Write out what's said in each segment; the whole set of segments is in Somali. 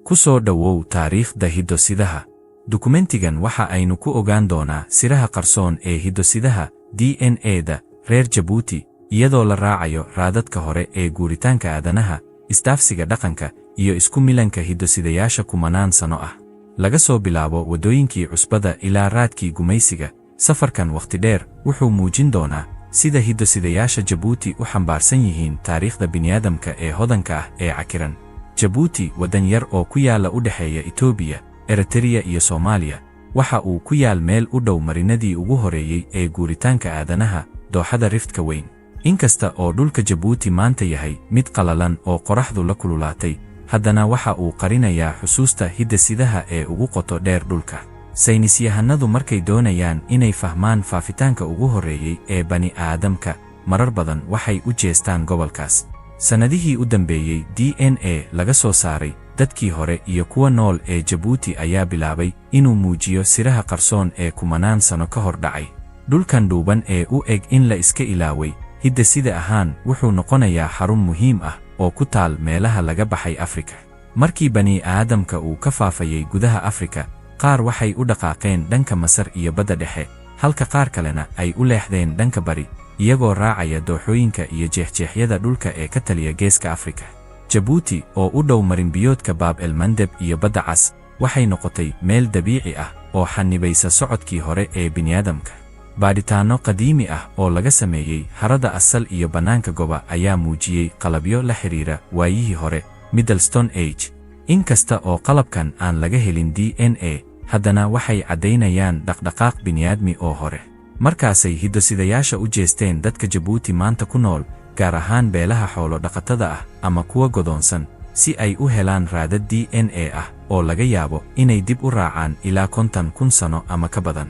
Ku soo dhawow taariikhda hiddo-sidaha. Dukumentigan waxa aynu ku ogaan doonaa siraha qarsoon ee hiddo-sidaha DNA-da reer Jabuuti, iyadoo la raacayo raadadka hore ee guuritaanka aadanaha, isdhaafsiga dhaqanka, iyo isku milanka hiddo-sidayaasha kumanaan sano ah. Laga soo bilaabo waddooyinkii cusbada ilaa raadkii gumaysiga, safarkan waqti dheer wuxuu muujin doonaa sida hiddo-sidayaasha Jabuuti u xambaarsan yihiin taariikhda bini'aadamka ee hodanka ah ee cakiran. Jabuuti, waddan yar oo ku yaala u dhexeeya Itoobiya, Eritrea iyo Soomaaliya, waxa uu ku yaal meel u dhow marinadii ugu horeeyey ee guuritaanka aadanaha, dooxada Riftka Weyn. Inkasta oo dhulka Jabuuti maanta yahay mid qalalan oo qoraxdu la kululaatay, haddana waxa uu qarinayaa xusuusta hiddo-sidaha ee ugu qoto dheer dhulka. Saynisyahanadu markay doonayaan inay fahmaan faafitaanka ugu horeeyey ee bani'aadamka, marar badan waxay u jeestaan gobolkaas. Sannadihii u dambeeyey, DNA laga soo saaray dadkii hore iyo kuwa nool ee Jabuuti ayaa bilaabay inuu muujiyo siraha qarsoon ee kumanaan sano ka hor dhacay. Dhulkan dhuuban ee u eg in la iska ilaaway hiddo-sida ahaan wuxuu noqonayaa xarun muhiim ah oo ku taal meelaha laga baxay Afrika. Markii bani'aadamka uu ka faafayay gudaha Afrika, qaar waxay u dhaqaaqeen dhanka Masar iyo Badda Dhexe, halka qaar kalena ay u leexdeen dhanka bari, iyagoo raacaya dooxooyinka iyo jeexjeexyada dhulka ee ka taliya Geeska Afrika. Jabuuti, oo u dhow marinbiyoodka Baab el Mandeb iyo Badda Cas, waxay noqotay meel dabiici ah oo xannibaysa socodkii hore ee bini'aadamka. Baadhitaanno qadiimi ah oo laga sameeyey harada asal iyo bannaanka goba ayaa muujiyey qalabyo la xiriira waayihii hore, Middle Stone Age. Inkasta oo qalabkan aan laga helin DNA, haddana waxay caddaynayaan dhaqdhaqaaq bini'aadmi oo hore. Markaasay hiddo-sidayaasha u jeesteen dadka Jabuuti maanta ku nool, gaar ahaan beelaha xoolo dhaqatada ah ama kuwa godoonsan, si ay u helaan raadad DNA ah oo laga yaabo inay dib u raacaan ilaa 50,000 sano ama ka badan.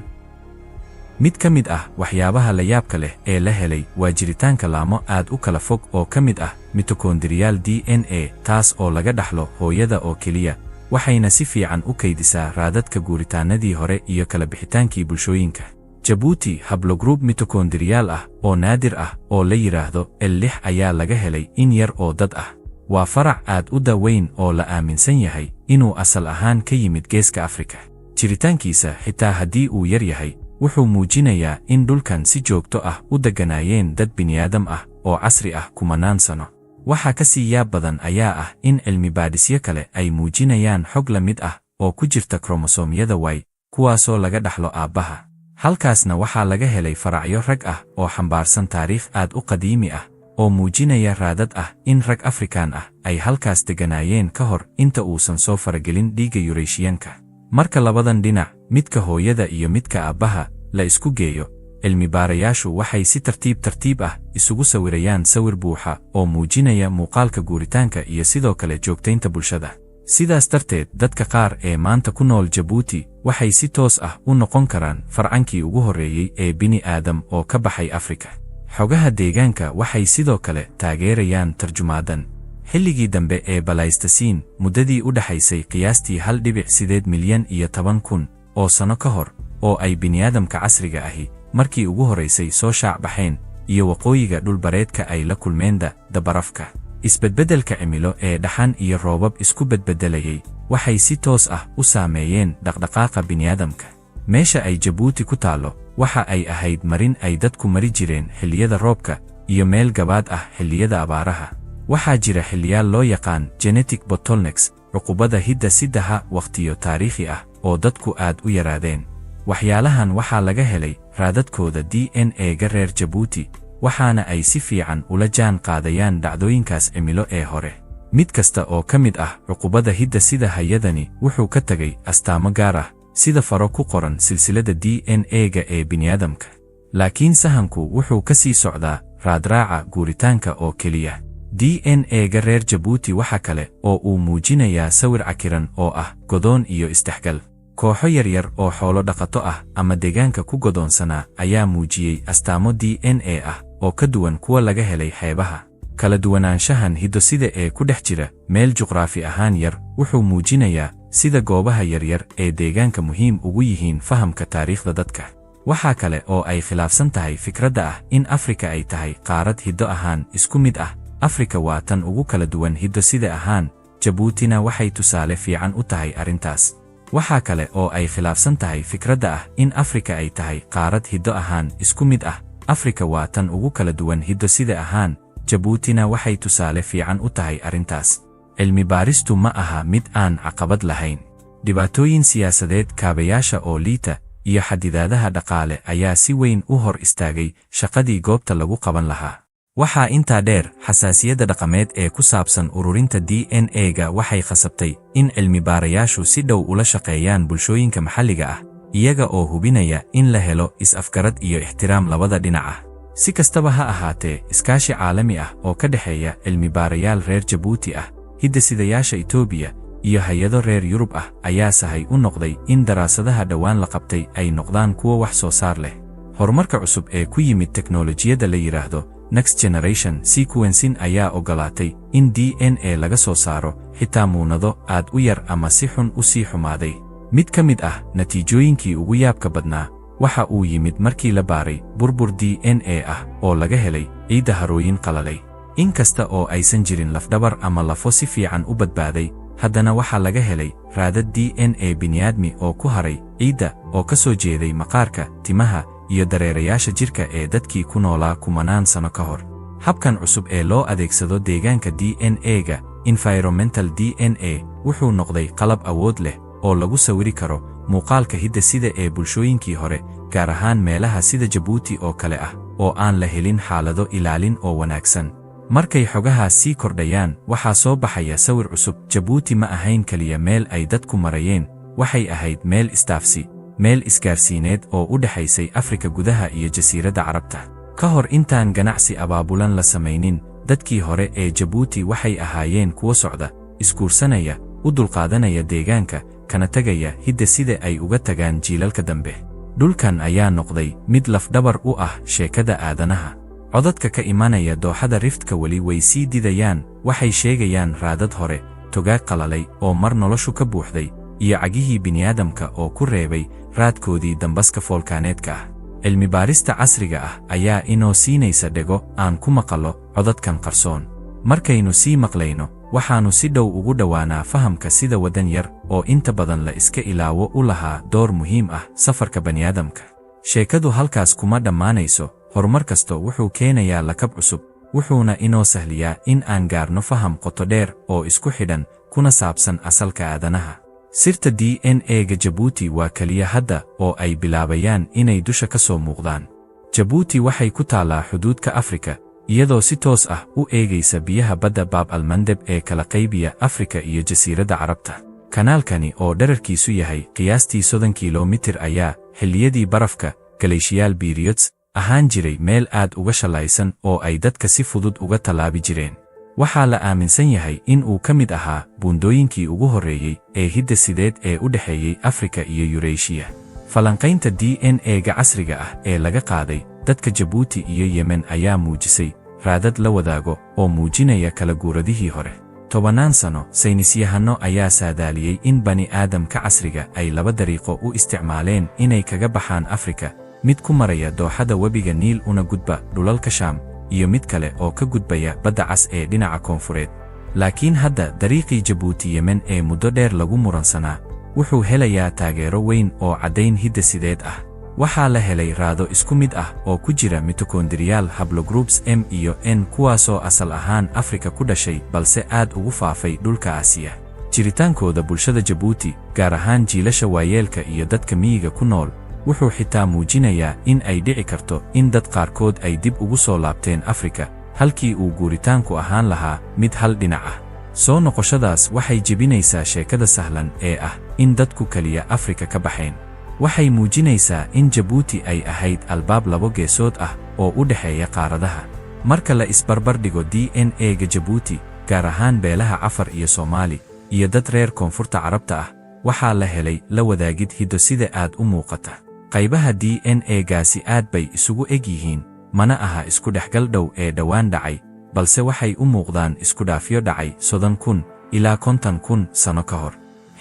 Mid ka mid ah waxyaabaha la yaabka leh ee la helay waa jiritaanka laamo aad u kala fog oo ka mid ah mitochondrial DNA, taas oo laga dhaxlo hooyada oo keliya, waxayna si fiican u kaydisaa raadadka guuritaanadii hore iyo kala bixitaankii bulshooyinka. Jabuuti, haplogroup mitochondrial ah oo naadir ah oo la yiraahdo L6 ayaa laga helay in yar oo dad ah. Waa farac aad u daweyn oo la aaminsan yahay inuu asal ahaan ka yimid Geeska Afrika. Jiritaankiisa, xitaa haddii uu yar yahay, wuxuu muujinayaa in dhulkan si joogto ah u degganaayeen dad bini'aadam ah oo casri ah kumanaan sano. Waxa ka sii yaab badan ayaa ah in cilmi-baadhisyo kale ay muujinayaan xog la mid ah oo ku jirta kromosoomyada Y, kuwaasoo laga dhaxlo aabbaha. Halkaasna waxaa laga helay faracyo rag ah oo xambaarsan taariikh aad u qadiimi ah, oo muujinaya raadad ah in rag Afrikaan ah ay halkaas degganaayeen ka hor inta uusan soo faragelin dhiigga Yureeshiyaanka. Marka labadan dhinac, midka hooyada iyo midka aabbaha, la isku geeyo, cilmi-baarayaashu waxay si tartiib ah isugu sawirayaan sawir buuxa oo muujinaya muuqaalka guuritaanka iyo sidoo kale joogtaynta bulshada. Sidaas darteed, dadka qaar ee maanta ku nool Jabuuti waxay si toos ah u noqon karaan farcankii ugu horeeyey ee bini'aadam oo ka baxay Afrika. Xogaha deegaanka waxay sidoo kale taageerayaan tarjumaadan. Xilligii dambe ee Balaystasiin, muddadii u dhaxaysay qiyaastii 1.8 milyan iyo 10,000 oo sano ka hor, oo ay bini'aadamka casriga ahi markii ugu horeysay soo shaac baxeen, iyo waqooyiga dhulbareedka ay la kulmeen dabarafka. Isbedbedelka cimilo ee dhaxan iyo roobab isku bedbedelayay waxay si toos ah u saameeyeen dhaqdhaqaaqa bini'aadamka. Meesha ay Jabuuti ku taallo waxa ay ahayd marin ay dadku mari jireen xilliyada roobka iyo meel gabaad ah xilliyada abaaraha. Waxaa jira xilliyaal loo yaqaan genetic bottlenecks, cuqubada hidda-sidaha waqtiyo taariikhi ah oo dadku aad u yaraadeen. Waxyaalahan waxaa laga helay raadadkooda DNA-ga reer Jabuuti, waxaana ay si fiican ula jaan qaadayaan dhacdooyinkaas cimilo ee hore. Mid kasta oo ka mid ah cuqubada hidda-sidahayadani wuxuu ka tagay astaamo gaar ah, sida faro ku qoran silsiladda DNA-ga ee bini'aadamka. Laakiin sahanku wuxuu ka sii socdaa raadraaca guuritaanka oo keliya. DNA-ga reer Jabuuti waxa kale oo uu muujinayaa sawir cakiran oo ah godoon iyo isdhexgal. Kooxo yaryar oo xoolo dhaqato ah ama deegaanka ku godoonsanaa ayaa muujiyey astaamo DNA ah oo ka duwan kuwa laga helay xeebaha. Kala duwanaanshahan hiddo-sida ee ku dhex jira meel juqraafi ahaan yar wuxuu muujinayaa sida goobaha yaryar ee deegaanka muhiim ugu yihiin fahamka taariikhda dadka. Waxa kale oo ay khilaafsan tahay fikradda ah in Afrika ay tahay qaarad hiddo ahaan isku mid ah. Afrika waa tan ugu kala duwan hiddo-sida ahaan, Jabuutina waxay tusaale fiican u tahay arrintaas. Waxaa kale oo ay khilaafsan tahay fikradda ah in Afrika ay tahay qaarad hiddo ahaan isku mid ah. Afrika waa tan ugu kala duwan hiddo-side ahaan, Jabuutina waxay tusaale fiican u tahay arrintaas. Cilmi baaristu ma aha mid aan caqabad lahayn. Dhibaatooyin siyaasadeed, kaabayaasha oo liita, iyo xadidaadaha dhaqaale ayaa si weyn u hor istaagay shaqadii goobta lagu qaban lahaa. Waxaa intaa dheer, xasaasiyadda dhaqameed ee ku saabsan ururinta DNA-ga waxay khasabtay in cilmi-baarayaashu si dhow ula shaqeeyaan bulshooyinka maxalliga ah, iyaga oo hubinaya in la helo is-afgarad iyo ixtiraam labada dhinac ah. Si kastaba ha ahaatee, iskaashi caalami ah oo ka dhexeeya cilmi-baarayaal reer Jabuuti ah, hidde-sidayaasha Itoobiya, iyo hay-ado reer Yurub ah ayaa sahay u noqday in daraasadaha dhowaan la qabtay ay noqdaan kuwo wax soo saar leh. Horumarka cusub ee ku yimid teknoolojiyadda la yiraahdo Next Generation Sequencing ayaa ogolaatay in DNA laga soo saaro xitaa muunado aad u yar ama si xun u sii xumaaday. Mid ka mid ah natiijooyinkii ugu yaabka badnaa waxa uu yimid markii la baaray burbur DNA ah oo laga helay ciidda harooyin qalalay. In kasta oo aysan jirin lafdhabar ama lafo si fiican u badbaaday, haddana waxaa laga helay raadad DNA bini'aadmi oo ku haray ciidda oo ka soo jeeday maqaarka, timaha, iyo dareerayaasha jirka ee dadkii ku noolaa kumanaan sano ka hor. Habkan cusub ee loo adeegsado deegaanka DNA-ga, environmental DNA, wuxuu noqday qalab awood leh oo lagu sawiri karo muuqaalka hidde-side ee bulshooyinkii hore, gaar ahaan meelaha sida Jabuuti oo kale ah oo aan la helin xaalado ilaalin oo wanaagsan. Markay xogahaas sii kordhayaan, waxaa soo baxaya sawir cusub. Jabuuti ma ahayn kaliya meel ay dadku marayeen, waxay ahayd meel isdhaafsi, meel isgaarsiineed oo u dhexaysay Afrika gudaha iyo jasiiradda Carabta. Ka hor intaan ganacsi abaabulan la samaynin, dadkii hore ee Jabuuti waxay ahaayeen kuwo socda, isguursanaya, u dulqaadanaya deegaanka, kana tegaya hidde-side ay uga tagaan jiilalka dambe. Dhulkan ayaa noqday mid lafdhabar u ah sheekada aadanaha. Codadka ka imanaya dooxada Riftka weli way sii didayaan, waxay sheegayaan raadad hore, togaag qalalay oo mar noloshu ka buuxday, iyo cagihii bini'aadamka oo ku reebay raadkoodii dambaska foolkaaneedka ah. Cilmi-baarista casriga ah ayaa inoo siinaysa dhego aan ku maqallo codadkan qarsoon. Markaynu sii maqlayno, waxaannu si dhow ugu dhowaanaa fahamka sida waddan yar oo inta badan la iska ilaawo u lahaa door muhiim ah safarka bani'aadamka. Sheekadu halkaas kuma dhammaanayso. Horumar kasto wuxuu keenayaa lakab cusub, wuxuuna inoo sahliyaa in aan gaarno faham qoto dheer oo isku xidhan, kuna saabsan asalka aadanaha. Sirta DNA-ga Jabuuti waa kaliya hadda oo ay bilaabayaan inay dusha ka soo muuqdaan. Jabuuti waxay ku taallaa xuduudka Afrika, iyadoo si toos ah u eegaysa biyaha badda Baab al-Mandeb ee kala qaybiya Afrika iyo jasiiradda Carabta. Kanaalkani oo dherarkiisu yahay qiyaastii 30 kiiloomitir ayaa xilliyadii barafka, glacial periods, ahaan jiray meel aad uga shalaysan oo ay dadka si fudud uga tallaabi jireen. Waxaa la aaminsan yahay in uu ka mid ahaa buundooyinkii ugu horreeyey ee hidde-sideed ee u dhexeeyey Afrika iyo Yureeshiya. Falanqaynta DNA-ga casriga ah ee laga qaaday dadka Jabuuti iyo Yemen ayaa muujisay raadad la wadaago oo muujinaya kala guuradihii hore. 10 sano, saynisyahano ayaa saadaaliyey in bani'aadamka casriga ay 2 dariiqo u isticmaaleen inay kaga baxaan Afrika, mid ku maraya dooxada webiga Niil una gudba dhulalka Shaam, iyo mid kale oo ka gudbaya badda cas ee dhinaca koonfureed. Laakiin hadda dariiqii Jabuuti Yemen ee muddo dheer lagu muransanaa wuxuu helayaa taageero weyn oo caddayn hidde-sideed ah. Waxaa la helay raado isku mid ah oo ku jira mitochondrial haplogroups M iyo N, kuwaasoo asal ahaan Afrika ku dhashay balse aad ugu faafay dhulka Aasiya. Jiritaankooda bulshada Jabuuti, gaar ahaan jiilasha waayeelka iyo dadka miyiga ku nool, wuxuu xitaa muujinayaa in ay dhici karto in dad qaarkood ay dib ugu soo laabteen Afrika, halkii uu guuritaanku ahaan lahaa mid hal dhinac ah. Soo noqoshadaas waxay jebinaysaa sheekada sahlan ee ah in dadku kaliya Afrika ka baxeen. Waxay muujinaysaa in Jabuuti ay ahayd albaab 2 geesood ah oo u dhexeeya qaaradaha. Marka la isbarbar dhigo DNA-ga Jabuuti, gaar ahaan beelaha Cafar iyo Soomaali, iyo dad reer koonfurta Carabta ah, waxaa la helay la wadaagid hiddo-side aad u muuqata. Qaybaha DNA-gaasi aad bay isugu eg yihiin, mana aha isku dhexgal dhow ee dhowaan dhacay, balse waxay u muuqdaan isku dhaafyo dhacay 30,000 ilaa 50,000 sano ka hor.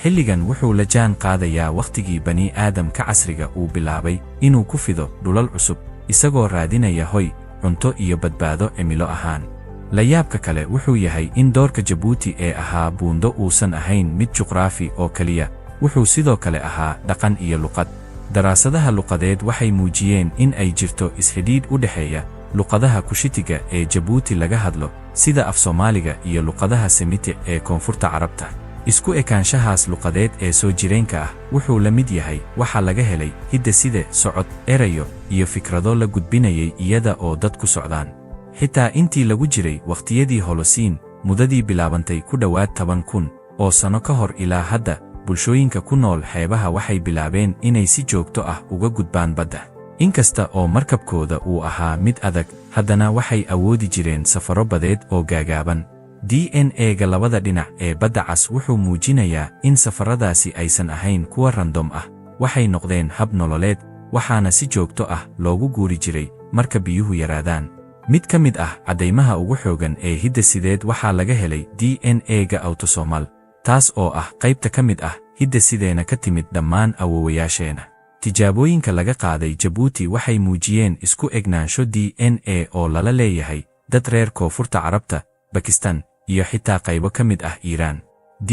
Xilligan wuxuu la jaan qaadayaa wakhtigii bani'aadamka casriga uu bilaabay inuu ku fido dhulal cusub, isagoo raadinaya hoy, cunto iyo badbaado cimilo ahaan. La yaabka kale wuxuu yahay in doorka Jabuuti ee ahaa buundo uusan ahayn mid juqraafi oo kaliya, wuxuu sidoo kale ahaa dhaqan iyo luqad. Daraasadaha luqadeed waxay muujiyeen in ay jirto isxidhiidh u dhexeeya luqadaha Kushitiga ee Jabuuti laga hadlo, sida Af-Soomaaliga iyo luqadaha Semitic ee Koonfurta Carabta. Isku ekaanshahaas luqadeed ee soo jireenka ah wuxuu la mid yahay waxa laga helay hidde-side, socod, erayo iyo fikrado la gudbinayay iyada oo dad ku socdaan. Xitaa intii lagu jiray waqtiyadii Holocene, muddadii bilaabantay ku dhowaad 10,000 oo sano ka hor ilaa hadda, bulshooyinka ku nool xeebaha waxay bilaabeen inay si joogto ah uga gudbaan badda. Inkasta oo markabkooda uu ahaa mid adag, haddana waxay awoodi jireen safaro badeed oo gaagaaban. DNA-ga labada dhinac ee badda cas wuxuu muujinayaa in safaradaasi aysan ahayn kuwa random ah, waxay noqdeen hab nololeed, waxaana si joogto ah loogu guuri jiray marka biyuhu yaraadaan. Mid ka mid ah caddaymaha ugu xoogan ee hidde-sideed waxaa laga helay DNA-ga autosomal, taas oo ah qaybta ka mid ah hidde-sideena ka timid dhammaan awoowayaasheena. Tijaabooyinka laga qaaday Jabuuti waxay muujiyeen isku egnaansho DNA oo lala leeyahay dad reer Koonfurta Carabta, Bakistan, iyo xitaa qaybo ka mid ah Iiraan.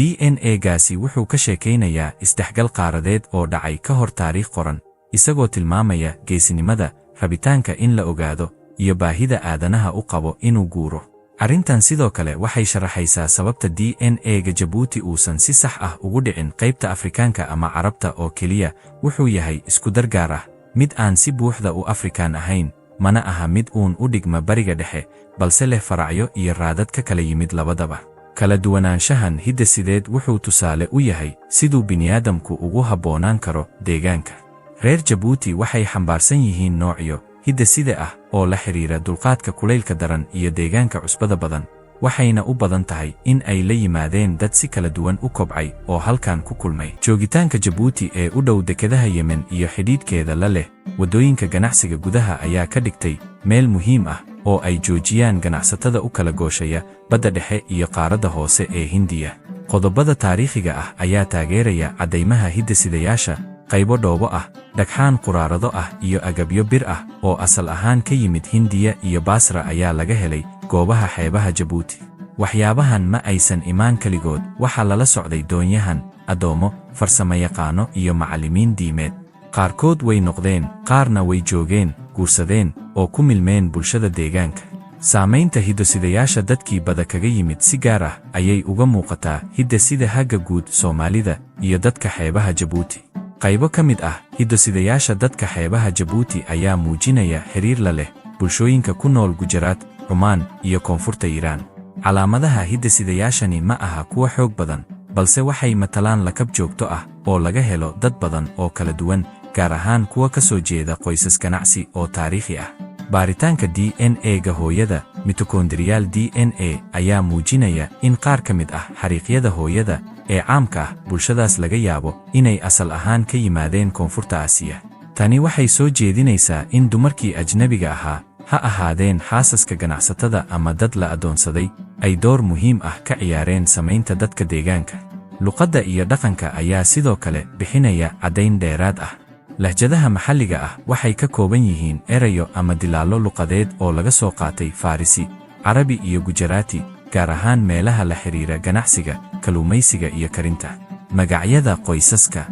DNA-gaasi wuxuu ka sheekaynayaa isdhexgal qaaradeed oo dhacay ka hor taariikh qoran, isagoo tilmaamaya geesinimada, rabitaanka in la ogaado, iyo baahida aadanaha u qabo inuu guuro. Arrintan sidoo kale waxay sharaxaysaa sababta DNA-ga Jabuuti uusan si sax ah ugu dhicin qaybta Afrikaanka ama Carabta oo keliya. Wuxuu yahay isku dar gaar ah, mid aan si buuxda u Afrikaan ahayn, mana aha mid uun u dhigma Bariga Dhexe, balse leh faracyo iyo raadad ka kala yimid labadaba. Kala duwanaanshahan hidde-sideed wuxuu tusaale u yahay siduu bini'aadamku ugu habboonaan karo deegaanka. Reer Jabuuti waxay xambaarsan yihiin noocyo hidde-side ah oo la xiriira dulqaadka kulaylka daran iyo deegaanka cusbada badan, waxayna u badan tahay in ay la yimaadeen dad si kala duwan u kobcay oo halkan ku kulmay. Joogitaanka Jabuuti ee u dhow dekedaha Yemen iyo xidhiidhkeeda la leh waddooyinka ganacsiga gudaha ayaa ka dhigtay meel muhiim ah oo ay joojiyaan ganacsatada u kala gooshaya badda dhexe iyo qaaradda hoose ee Hindiya. Qodobada taariikhiga ah ayaa taageeraya caddaymaha hidde-sidayaasha, qaybo dhoobo ah, dhagxaan quraarado ah iyo agabyo bir ah oo asal ahaan ka yimid Hindiya iyo Basra ayaa laga helay goobaha xeebaha Jabuuti. Waxyaabahan ma aysan imaan kaligood, waxaa lala socday doonyahan, addoomo, farsamayaqaano iyo macallimiin diimeed. Qaarkood way noqdeen, qaarna way joogeen, guursadeen, oo ku milmeen bulshada deegaanka. Saamaynta hidde-sidayaasha dadkii bada kaga yimid si gaar ah ayay uga muuqataa hidde-sida hagga guud Soomaalida iyo dadka xeebaha Jabuuti. Qaybo ka mid ah hidde-sidayaasha dadka xeebaha Jabuuti ayaa muujinaya xiriir la leh bulshooyinka ku nool Gujarat, Cumaan iyo Koonfurta Iiraan. Calaamadaha hidde-sidayaashani ma aha kuwa xoog badan, balse waxay matalaan lakab joogto ah oo laga helo dad badan oo kala duwan, gaar ahaan kuwa ka soo jeeda qoysas ganacsi oo taariikhi ah. Baaritaanka DNA-ga hooyada, mitochondrial DNA, ayaa muujinaya in qaar ka mid ah xariiqyada hooyada ee caamka ah bulshadaas laga yaabo inay asal ahaan ka yimaadeen Koonfurta Aasiya. Tani waxay soo jeedinaysaa in dumarkii ajnabiga ahaa, ha ahaadeen xaasaska ganacsatada ama dad la adoonsaday, ay door muhiim ah ka ciyaareen samaynta dadka deegaanka. Luqadda iyo dhaqanka ayaa sidoo kale bixinaya caddayn dheeraad ah. Lahjadaha maxalliga ah waxay ka kooban yihiin erayo ama dilaallo luqadeed oo laga soo qaatay Farisi, Carabi iyo Gujarati, gaar ahaan meelaha la xiriira ganacsiga, kalluumaysiga iyo karinta. Magacyada qoysaska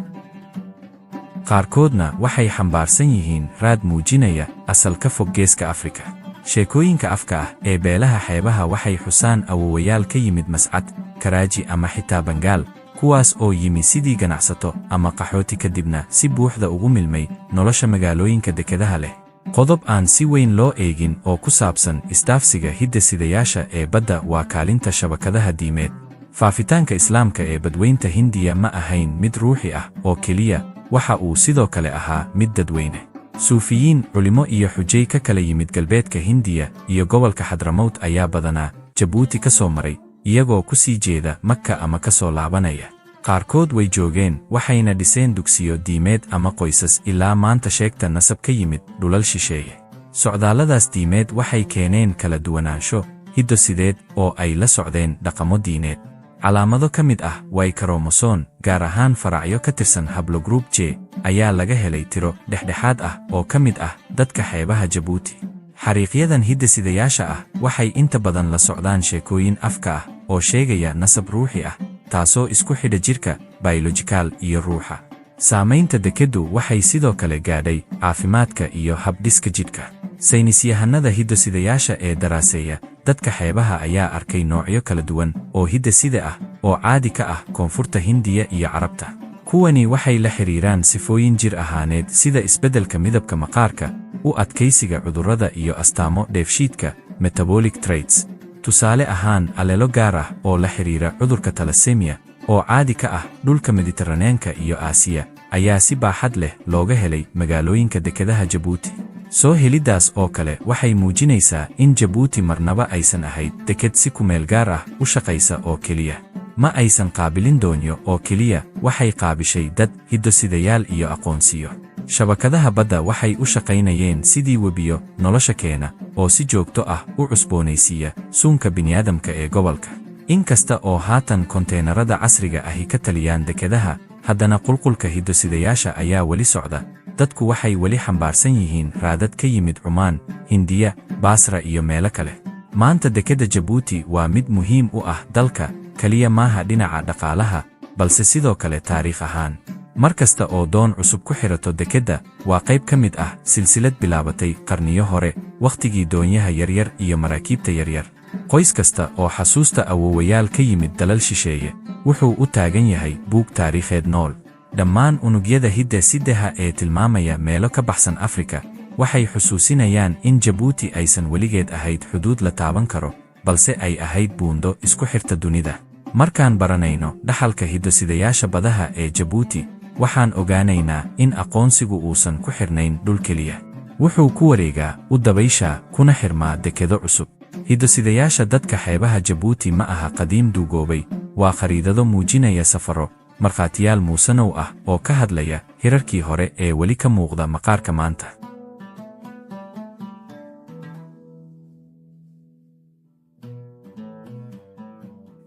qaarkoodna waxay xambaarsan yihiin raad muujinaya asal ka fog Geeska Afrika. Sheekooyinka afka ah ee beelaha xeebaha waxay xusaan awoowayaal ka yimid Mascad, Karaaji ama xitaa Bangaal, kuwaas oo yimi sidii ganacsato ama qaxooti kadibna si buuxda ugu milmay nolosha magaalooyinka dekedaha leh. Qodob aan si weyn loo eegin oo ku saabsan isdhaafsiga hidde-sidayaasha ee badda waa kaalinta shabakadaha diimeed. Faafitaanka Islaamka ee badweynta Hindiya ma ahayn mid ruuxi ah oo keliya, waxa uu sidoo kale ahaa mid dadweyne. Suufiyiin, culimo iyo xujay ka kala yimid galbeedka Hindiya iyo gobolka Xadramawt ayaa badanaa Jabuuti ka soo maray, iyagoo ku sii jeeda Makka ama ka soo laabanaya. Qaarkood way joogeen, waxayna dhiseen dugsiyo diimeed ama qoysas ilaa maanta sheegta nasab ka yimid dhulal shisheeye. Socdaalladaas diimeed waxay keeneen kala duwanaansho hidde-sideed oo ay la socdeen dhaqamo diineed. Calaamado ka mid ah Y chromosome, gaar ahaan faracyo ka tirsan haplogroup J, ayaa laga helay tiro dhexdhexaad ah oo ka mid ah dadka xeebaha Jabuuti. xariiqyadan hidde-sidayaasha ah waxay inta badan la socdaan sheekooyin afka ah oo sheegaya nasab ruuxi ah, taasoo isku xidha jirka, biological iyo ruuxa. Saamaynta dekeddu waxay sidoo kale gaadhay caafimaadka iyo habdhiska jidhka. Saynisyahanada hidde-sidayaasha ee daraaseeya dadka xeebaha ayaa arkay noocyo kala duwan oo hidde-side ah oo caadi ka ah Koonfurta Hindiya iyo Carabta. Kuwani waxay la xiriiraan sifooyin jir ahaaneed sida isbeddelka midabka maqaarka, u adkaysiga cudurrada iyo astaamo dheefshiidka, metabolic traits. Tusaale ahaan, aleelo gaar ah oo la xiriira cudurka thalassemia oo caadi ka ah dhulka Mediterranean-ka iyo Aasiya ayaa si baaxad leh looga helay magaalooyinka dekedaha Jabuuti. Soo heliddaas oo kale waxay muujinaysaa in Jabuuti marnaba aysan ahayd deked si kumeel gaar ah u shaqaysa oo keliya. Ma aysan qaabilin doonyo oo keliya, waxay qaabishay dad, hiddo-sidayaal iyo aqoonsiyo. Shabakadaha badda waxay u shaqaynayeen sidii webiyo nolosha keena oo si joogto ah u cusboonaysiiya suunka bini'aadamka ee gobolka. Inkasta oo haatan konteenarada casriga ahi ka taliyaan dekedaha, haddana qulqulka hiddo-sidayaasha ayaa weli socda. Dadku waxay weli xambaarsan yihiin raadad ka yimid Cumaan, Hindiya, Basra iyo meelo kale. Maanta dekedda Jabuuti waa mid muhiim u ah dalka, kaliya maaha dhinaca dhaqaalaha, balse sidoo kale taariikh ahaan. Mar kasta oo doon cusub ku xirato dekedda, waa qayb ka mid ah silsilad bilaabatay qarniyo hore, wakhtigii doonyaha yaryar iyo maraakiibta yaryar. Qoys kasta oo xasuusta awoowayaal ka yimid dalal shisheeye wuxuu u taagan yahay buug taariikheed nool. Dhammaan unugyada hidde-sidaha ee tilmaamaya meelo ka baxsan Afrika waxay xusuusinayaan in Jabuuti aysan weligeed ahayd xuduud la taaban karo, balse ay ahayd buundo isku xirta dunida. Markaan baranayno dhaxalka hiddo-sidayaasha badaha ee Jabuuti, waxaan ogaanaynaa in aqoonsigu uusan ku xirnayn dhul keliya. Wuxuu ku wareegaa, u dabayshaa, kuna xirmaa dekedo cusub. Hiddo-sidayaasha dadka xeebaha Jabuuti ma aha qadiim duugoobay, waa khariidado muujinaya safaro, markhaatiyaal muusanow ah oo ka hadlaya hirarkii hore ee weli ka muuqda maqaarka maanta.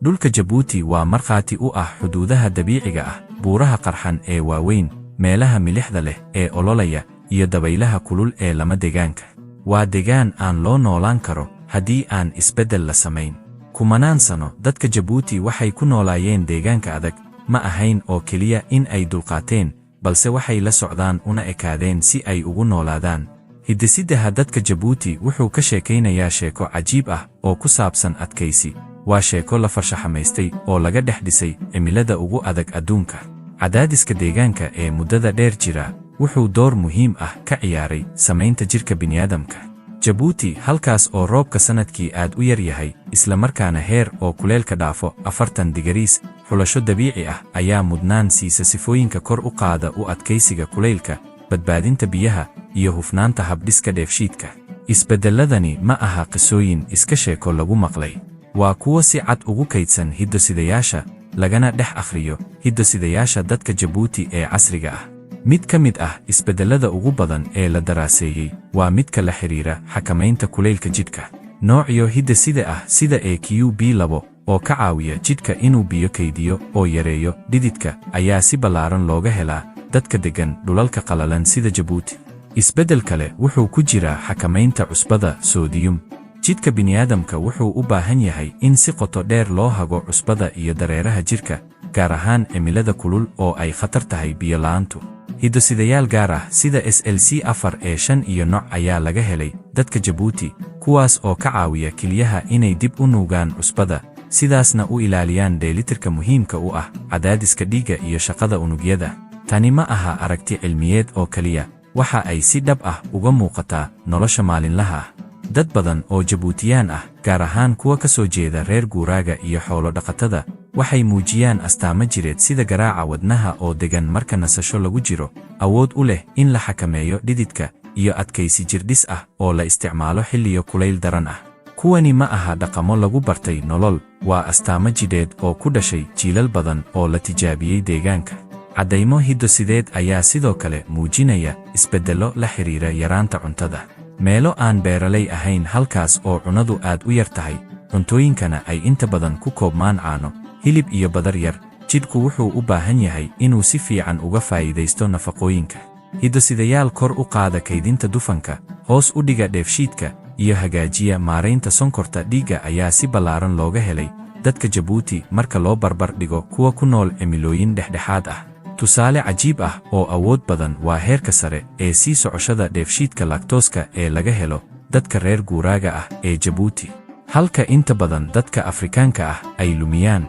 Dhulka Jabuuti waa markhaati u ah xuduudaha dabiiciga ah, buuraha qarxan ee waaweyn, meelaha milixda leh ee ololaya, iyo dabaylaha kulul ee lama deegaanka. Waa deegaan aan loo noolaan karo haddii aan isbeddel la samayn. Kumanaan sano, dadka Jabuuti waxay ku noolaayeen deegaanka adag, ma ahayn oo keliya in ay dulqaateen, balse waxay la socdaan una ekaadeen si ay ugu noolaadaan. Hidde-sidaha dadka Jabuuti wuxuu ka sheekaynayaa sheeko cajiib ah oo ku saabsan adkaysi. Waa sheeko la farshaxamaystay oo laga dhex dhisay cimilada ugu adag adduunka. Cadaadiska deegaanka ee muddada dheer jira wuxuu door muhiim ah ka ciyaaray samaynta jirka bini'aadamka. Jabuuti, halkaas oo roobka sanadkii aad u yar yahay, isla markaana heer oo kuleelka dhaafo 40 digriis, xulasho dabiici ah ayaa mudnaan siisa sifooyinka kor u qaada u adkaysiga kuleylka, badbaadinta biyaha, iyo hufnaanta habdhiska dheefshiidka. Isbeddelladani ma aha qisooyin iska sheeko lagu maqlay. Waa kuwo si cad ugu kaydsan hiddo-sidayaasha, lagana dhex akhriyo hiddo-sidayaasha dadka Jabuuti ee casriga ah. Mid ka mid ah isbeddellada ugu badan ee la daraaseeyey waa midka la xiriira xakamaynta kuleylka jidhka. Noocyo hidde-side ah sida EQB2 oo ka caawiya jidhka inuu biyo kaydiyo oo yareeyo dhididka ayaa si ballaaran looga helaa dadka deggan dhulalka qalalan sida Jabuuti. Isbeddel kale wuxuu ku jiraa xakamaynta cusbada sodium. Jidhka bini'aadamka wuxuu u baahan yahay in si qoto dheer loo hago cusbada iyo dareeraha jirka, gaar ahaan cimilada kulul oo ay khatar tahay biyo la'aantu. Hiddo-sidayaal gaar ah sida SLC4E5 iyo NOC ayaa laga helay dadka Jabuuti, kuwaas oo ka caawiya kilyaha inay dib u nuugaan cusbada, sidaasna u ilaaliyaan dheelitirka muhiimka u ah cadaadiska dhiigga iyo shaqada unugyada. Tani ma aha aragti cilmiyeed oo keliya, waxa ay si dhab ah uga muuqataa nolosha maalinlaha ah. Dad badan oo Jabuutiyaan ah, gaar ahaan kuwa ka soo jeeda reer guuraaga iyo xoolo dhaqatada, waxay muujiyaan astaamo jireed sida garaaca wadnaha oo degan marka nasasho lagu jiro, awood u leh in la xakameeyo dhididka, iyo adkaysi jirdhis ah oo la isticmaalo xilliyo kulayl daran ah. Kuwani ma aha dhaqamo lagu bartay nolol, waa astaamo jidheed oo ku dhashay jiilal badan oo la tijaabiyey deegaanka. Caddaymo hiddo-sideed ayaa sidoo kale muujinaya isbeddello la xiriira yaraanta cuntada. Meelo aan beeralay ahayn, halkaas oo cunadu aad u yar tahay, cuntooyinkana ay inta badan ku koobmaan caano, hilib iyo badar yar, jidhku wuxuu u baahan yahay inuu si fiican uga faa'iidaysto nafaqooyinka. Hiddo-sidayaal kor u qaada kaydinta dufanka, hoos u dhiga dheefshiidka, iyo hagaajiya maaraynta sonkorta dhiigga ayaa si ballaaran looga helay dadka Jabuuti marka loo barbar dhigo kuwa ku nool cimilooyin dhexdhexaad ah. Tusaale cajiib ah oo awood badan waa heerka sare ee sii socoshada dheefshiidka lactose-ka ee laga helo dadka reer guuraaga ah ee Jabuuti, halka inta badan dadka Afrikaanka ah ay lumiyaan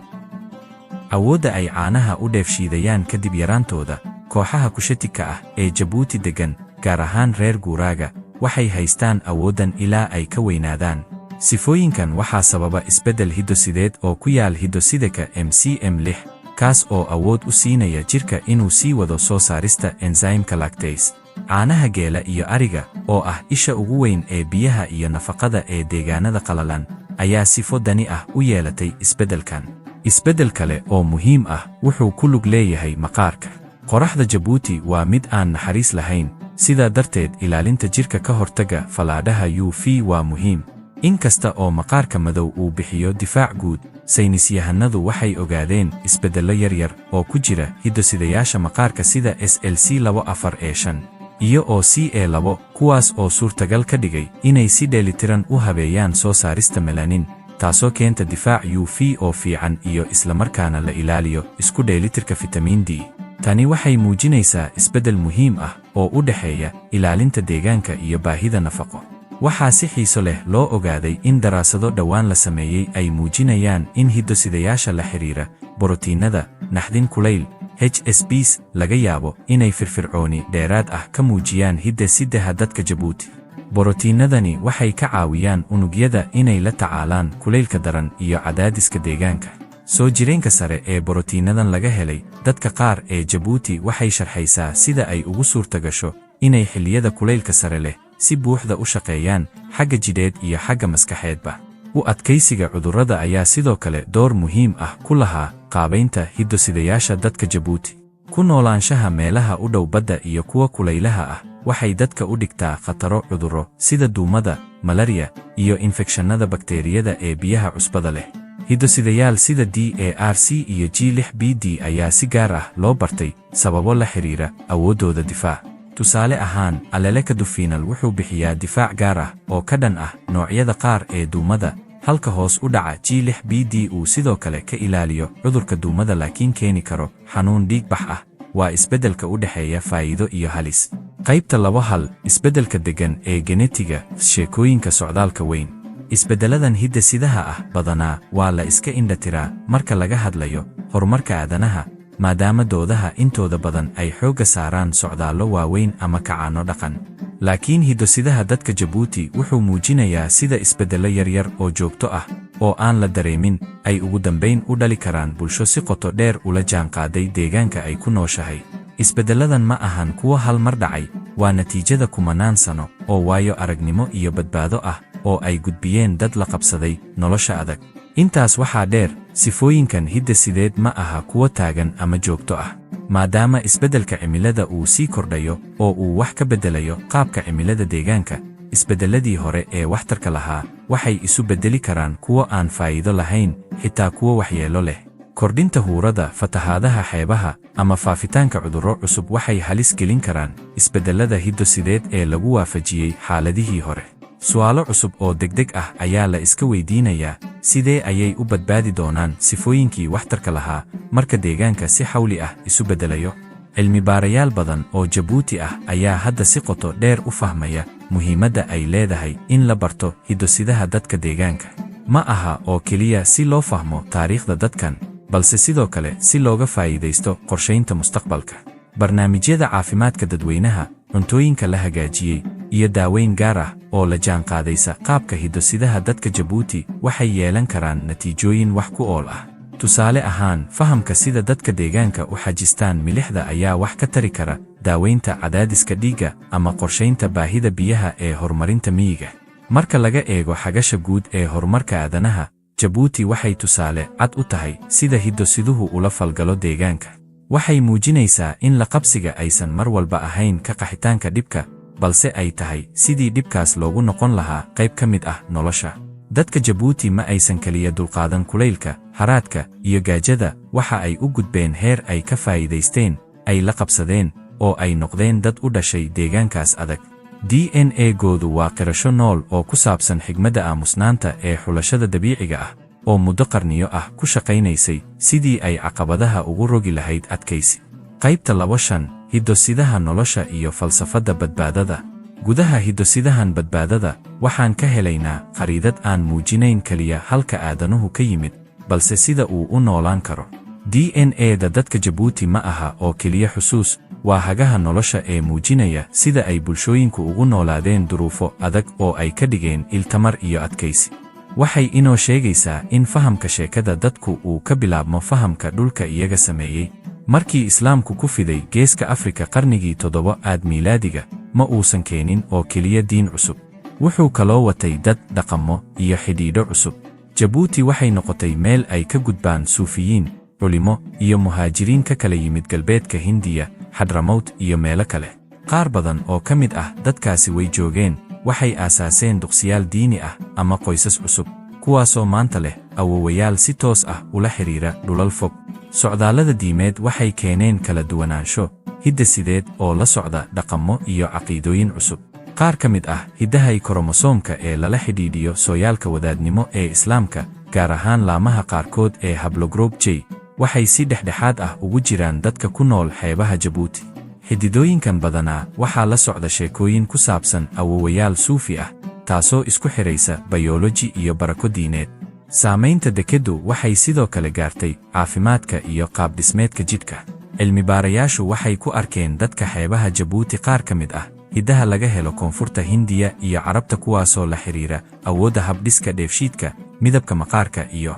awoodda ay caanaha u dheefshiidayaan kadib yaraantooda. Kooxaha kushetika ah ee Jabuuti degan, gaar ahaan reer guuraaga, waxay haystaan awooddan ilaa ay ka weynaadaan. Sifooyinkan waxaa sababa isbeddel hiddo-sideed oo ku yaal hiddo-sideka MCM6, kaas oo awood u siinaya jirka inuu sii wado soo saarista enzymka lactase. Caanaha geela iyo ariga, oo ah isha ugu weyn ee biyaha iyo nafaqada ee deegaanada qalalan, ayaa sifo dani ah u yeelatay isbeddelkan. Isbeddel kale oo muhiim ah wuxuu ku lug leeyahay maqaarka. Qoraxda Jabuuti waa mid aan naxariis lahayn, sidaa darteed ilaalinta jirka ka hortaga falaadhaha UV waa muhiim. Inkasta oo maqaarka madow uu bixiyo difaac guud, saynisyahanadu waxay ogaadeen isbeddello yaryar oo ku jira hiddo-sidayaasha maqaarka sida SLC24A5 iyo OCA2, kuwaas oo suurtagal ka dhigay inay si dheelitiran u habeeyaan soo saarista melanin, taasoo keenta difaac UV oo fiican iyo islamarkaana la ilaaliyo isku dheelitirka fitamiin D. Tani waxay muujinaysaa isbeddel muhiim ah oo u dhexeeya ilaalinta deegaanka iyo baahida nafaqo. Waxaa si xiiso leh loo ogaaday in daraasado dhowaan la sameeyey ay muujinayaan in hiddo-sidayaasha la xiriira borotiinada, naxdin kulayl, HSPs, laga yaabo inay firfircooni dheeraad ah ka muujiyaan hidde-sidaha dadka Jabuuti. Borotiinadani waxay ka caawiyaan unugyada inay la tacaalaan kulaylka daran iyo cadaadiska deegaanka. Soo jireenka sare ee borotiinadan laga helay dadka qaar ee Jabuuti waxay sharxaysaa sida ay ugu suurtagasho inay xilliyada kulaylka sare leh si buuxda u shaqeeyaan xagga jidheed iyo xagga maskaxeedba. U adkaysiga cudurrada ayaa sidoo kale door muhiim ah ku lahaa qaabaynta hiddo-sidayaasha dadka Jabuuti. Ku noolaanshaha meelaha u dhow badda iyo kuwa kulaylaha ah waxay dadka u dhigtaa khataro cudurro sida duumada, malaria, iyo infekshannada bakteeriyada ee biyaha cusbada leh. Hiddo-sidayaal sida DARC iyo G6PD ayaa si gaar ah loo bartay sababo la xiriira awooddooda difaac. Tusaale ahaan, allele-ka-dufinal wuxuu bixiyaa difaac gaar ah oo ka dhan ah noocyada qaar ee duumada, halka hoos u dhaca G6PD uu sidoo kale ka ilaaliyo cudurka duumada laakiin keeni karo xanuun dhiig-bax ah. Waa isbeddelka u dhexeeya faa'iido iyo halis. Qaybta 2 isbeddelka degan ee genetiga, sheekooyinka socdaalka weyn. Isbeddelladan hidde-sidaha ah badanaa waa la iska indhatiraa marka laga hadlayo horumarka aadanaha, maadaama doodaha intooda badan ay xoogga saaraan socdaallo waaweyn ama kacaano dhaqan. Laakiin hiddo-sidaha dadka Jabuuti wuxuu muujinayaa sida isbeddello yaryar oo joogto ah oo aan la dareemin ay ugu dambayn u dhali karaan bulsho si qoto dheer ula jaanqaaday deegaanka ay ku nooshahay. Isbeddelladan ma ahan kuwo hal mar dhacay, waa natiijada kumanaan sano oo waayo aragnimo iyo badbaado ah oo ay gudbiyeen dad la qabsaday nolosha adag. Intaas waxaa dheer, sifooyinkan hidde-sideed ma aha kuwo taagan ama joogto ah. Maadaama isbeddelka cimilada uu sii kordhayo oo uu wax ka beddelayo qaabka cimilada deegaanka, isbeddelladii hore ee waxtarka lahaa waxay isu beddeli karaan kuwo aan faa'iido lahayn, xitaa kuwo waxyeello leh. Kordhinta huurada, fatahaadaha xeebaha, ama faafitaanka cudurro cusub waxay halis gelin karaan isbeddellada hiddo-sideed ee lagu waafajiyey xaaladihii hore. Su'aalo cusub oo degdeg ah ayaa la iska weydiinayaa: sidee ayay u badbaadi doonaan sifooyinkii waxtarka lahaa marka deegaanka si xawli ah isu beddelayo? Cilmi-baarayaal badan oo Jabuuti ah ayaa hadda si qoto dheer u fahmaya muhiimadda ay leedahay in la barto hiddo-sidaha dadka deegaanka. Ma aha oo keliya si loo fahmo taariikhda dadkan, balse sidoo kale si looga faa'iidaysto qorshaynta mustaqbalka. Barnaamijyada caafimaadka dadweynaha, cuntooyinka la hagaajiyey, iyo daaweyn gaar ah oo la jaanqaadaysa qaabka hiddo-sidaha dadka Jabuuti waxay yeelan karaan natiijooyin wax ku ool ah. Tusaale ahaan, fahamka sida dadka deegaanka u xajistaan milixda ayaa wax ka tari kara daaweynta cadaadiska dhiigga ama qorshaynta baahida biyaha ee horumarinta miyiga. Marka laga eego xagasha guud ee horumarka aadanaha, Jabuuti waxay tusaale cad u tahay sida hiddo-siduhu ula falgalo deegaanka. Waxay muujinaysaa in la qabsiga aysan mar walba ahayn ka qaxitaanka dhibka, balse ay tahay sidii dhibkaas loogu noqon lahaa qayb ka mid ah nolosha. Dadka Jabuuti ma aysan kaliya dulqaadan kulaylka, haraadka, iyo gaajada, waxa ay u gudbeen heer ay ka faa'iidaysteen, ay la qabsadeen, oo ay noqdeen dad u dhashay deegaankaas adag. DNA-goodu waa qirasho nool oo ku saabsan xigmadda aamusnaanta ee xulashada dabiiciga ah oo muddo qarniyo ah ku shaqaynaysay sidii ay caqabadaha ugu rogi lahayd adkaysi. Qaybta 2 Hiddo-sidaha nolosha iyo falsafadda badbaadada. Gudaha hiddo-sidahan badbaadada waxaan ka helaynaa khariidad aan muujinayn kaliya halka aadanuhu ka yimid, balse sida uu u noolaan karo. DNA-da dadka Jabuuti ma aha oo keliya xusuus, waa hagaha nolosha ee muujinaya sida ay bulshooyinku ugu noolaadeen duruufo adag oo ay ka dhigeen iltamar iyo adkaysi. Waxay inoo sheegaysaa in fahamka sheekada dadku uu ka bilaabmo fahamka dhulka iyaga sameeyey. Markii Islaamku ku fiday Geeska Afrika qarnigii 7aad miilaadiga, ma uusan keenin oo keliya diin cusub. Wuxuu kaloo watay dad, dhaqamo, iyo xidhiidho cusub. Jabuuti waxay noqotay meel ay ka gudbaan suufiyiin, culimo, iyo muhaajiriin ka kala yimid galbeedka Hindiya, Xadramawt iyo meelo kale. Qaar badan oo ka mid ah dadkaasi way joogeen, waxay aasaaseen duqsiyaal diini ah ama qoysas cusub, kuwaasoo maanta leh awoowayaal si toos ah ula xiriira dhulal fog. Socdaallada diimeed waxay keeneen kala duwanaansho hidde-sideed oo la socda dhaqamo iyo caqiidooyin cusub. Qaar ka mid ah hiddahay koromosoomka ee lala xidhiidhiyo sooyaalka wadaadnimo ee Islaamka, gaar ahaan laamaha qaarkood ee haplogroup J, waxay si dhexdhexaad ah ugu jiraan dadka ku nool xeebaha Jabuuti. Xididooyinkan badanaa waxaa la socda sheekooyin ku saabsan awoowayaal suufi ah, taasoo isku xidhaysa bayoloji iyo barako diineed. Saamaynta dekeddu waxay sidoo kale gaartay caafimaadka iyo qaab-dhismeedka jidhka. Cilmi-baarayaashu waxay ku arkeen dadka xeebaha Jabuuti qaar ka mid ah hiddaha laga helo koonfurta Hindiya iyo Carabta, kuwaasoo la xiriira awoodda habdhiska dheefshiidka, midabka maqaarka iyo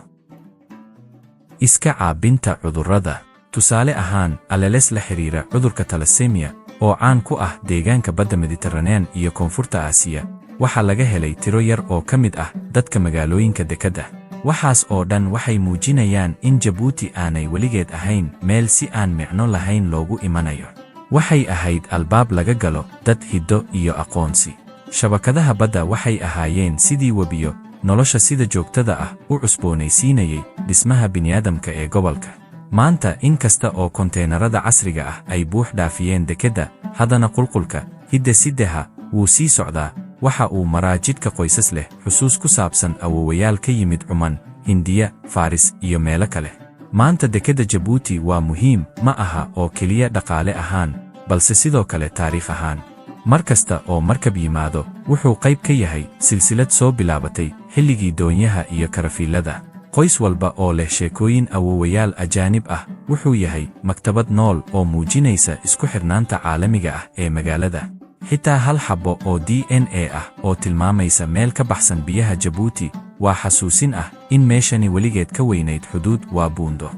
iska caabinta cudurrada. Tusaale ahaan, aleles la xiriira cudurka thalassemia oo caan ku ah deegaanka badda Mediterranean iyo koonfurta Aasiya, waxaa laga helay tiro yar oo ka mid ah dadka magaalooyinka dekedda. Waxaas oo dhan waxay muujinayaan in Jabuuti aanay weligeed ahayn meel si aan micno lahayn loogu imanayo. Waxay ahayd albaab laga galo dad, hiddo iyo aqoonsi. Shabakadaha badda waxay ahaayeen sidii webiyo, nolosha sida joogtada ah u cusboonaysiinayay dhismaha bini'aadamka ee gobolka. Maanta, in kasta oo konteenarada casriga ah ay buux dhaafiyeen dekedda, haddana qulqulka hidde-sidaha wuu sii socdaa. Waxa uu maraa jidhka qoysas leh xusuus ku saabsan awoowayaal ka yimid Cumaan, Hindiya, Faaris iyo meelo kale. Maanta dekedda Jabuuti waa muhiim, ma aha oo keliya dhaqaale ahaan, balse sidoo kale taariikh ahaan. Mar kasta oo markab yimaado, wuxuu qayb ka yahay silsilad soo bilaabatay xilligii doonyaha iyo karafiilada. Qoys walba oo leh sheekooyin awoowayaal ajaanib ah wuxuu yahay maktabad nool oo muujinaysa isku xirnaanta caalamiga ah ee magaalada. Xitaa hal xabbo oo DNA ah oo tilmaamaysa meel ka baxsan biyaha Jabuuti waa xasuusin ah in meeshani weligeed ka weynayd xuduud waa buundo.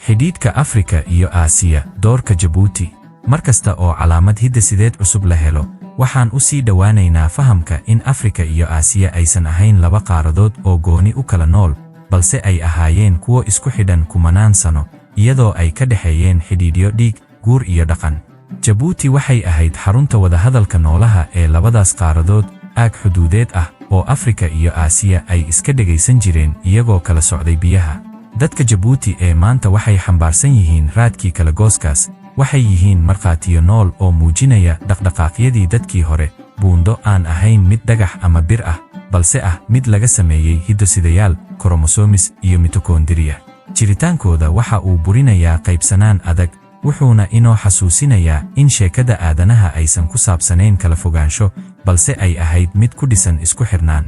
Xidhiidhka Afrika iyo Aasiya. Doorka Jabuuti. Mar kasta oo calaamad hidde-sideed cusub la helo, waxaan u sii dhowaanaynaa fahamka in Afrika iyo Aasiya aysan ahayn laba qaaradood oo gooni u kala nool, balse ay ahaayeen kuwo isku xidhan kumanaan sano, iyadoo ay ka dhexeeyeen xidhiidhyo dhiig, guur iyo dhaqan. Jabuuti waxay ahayd xarunta wadahadalka noolaha ee labadaas qaaradood, aag xuduudeed ah oo Afrika iyo Aasiya ay iska dhegaysan jireen iyagoo kala socday biyaha. Dadka Jabuuti ee maanta waxay xambaarsan yihiin raadkii kala gooskaas, waxay yihiin markhaatiyo nool oo muujinaya dhaqdhaqaaqyadii dadkii hore, buundo aan ahayn mid dhagax ama bir ah, balse ah mid laga sameeyey hiddo-sidayaal, koromosomis iyo mitokondriya. Jiritaankooda waxa uu burinayaa qaybsanaan adag, wuxuuna inoo xasuusinayaa in sheekada aadanaha aysan ku saabsanayn kala fogaansho, balse ay ahayd mid ku dhisan isku xirnaan.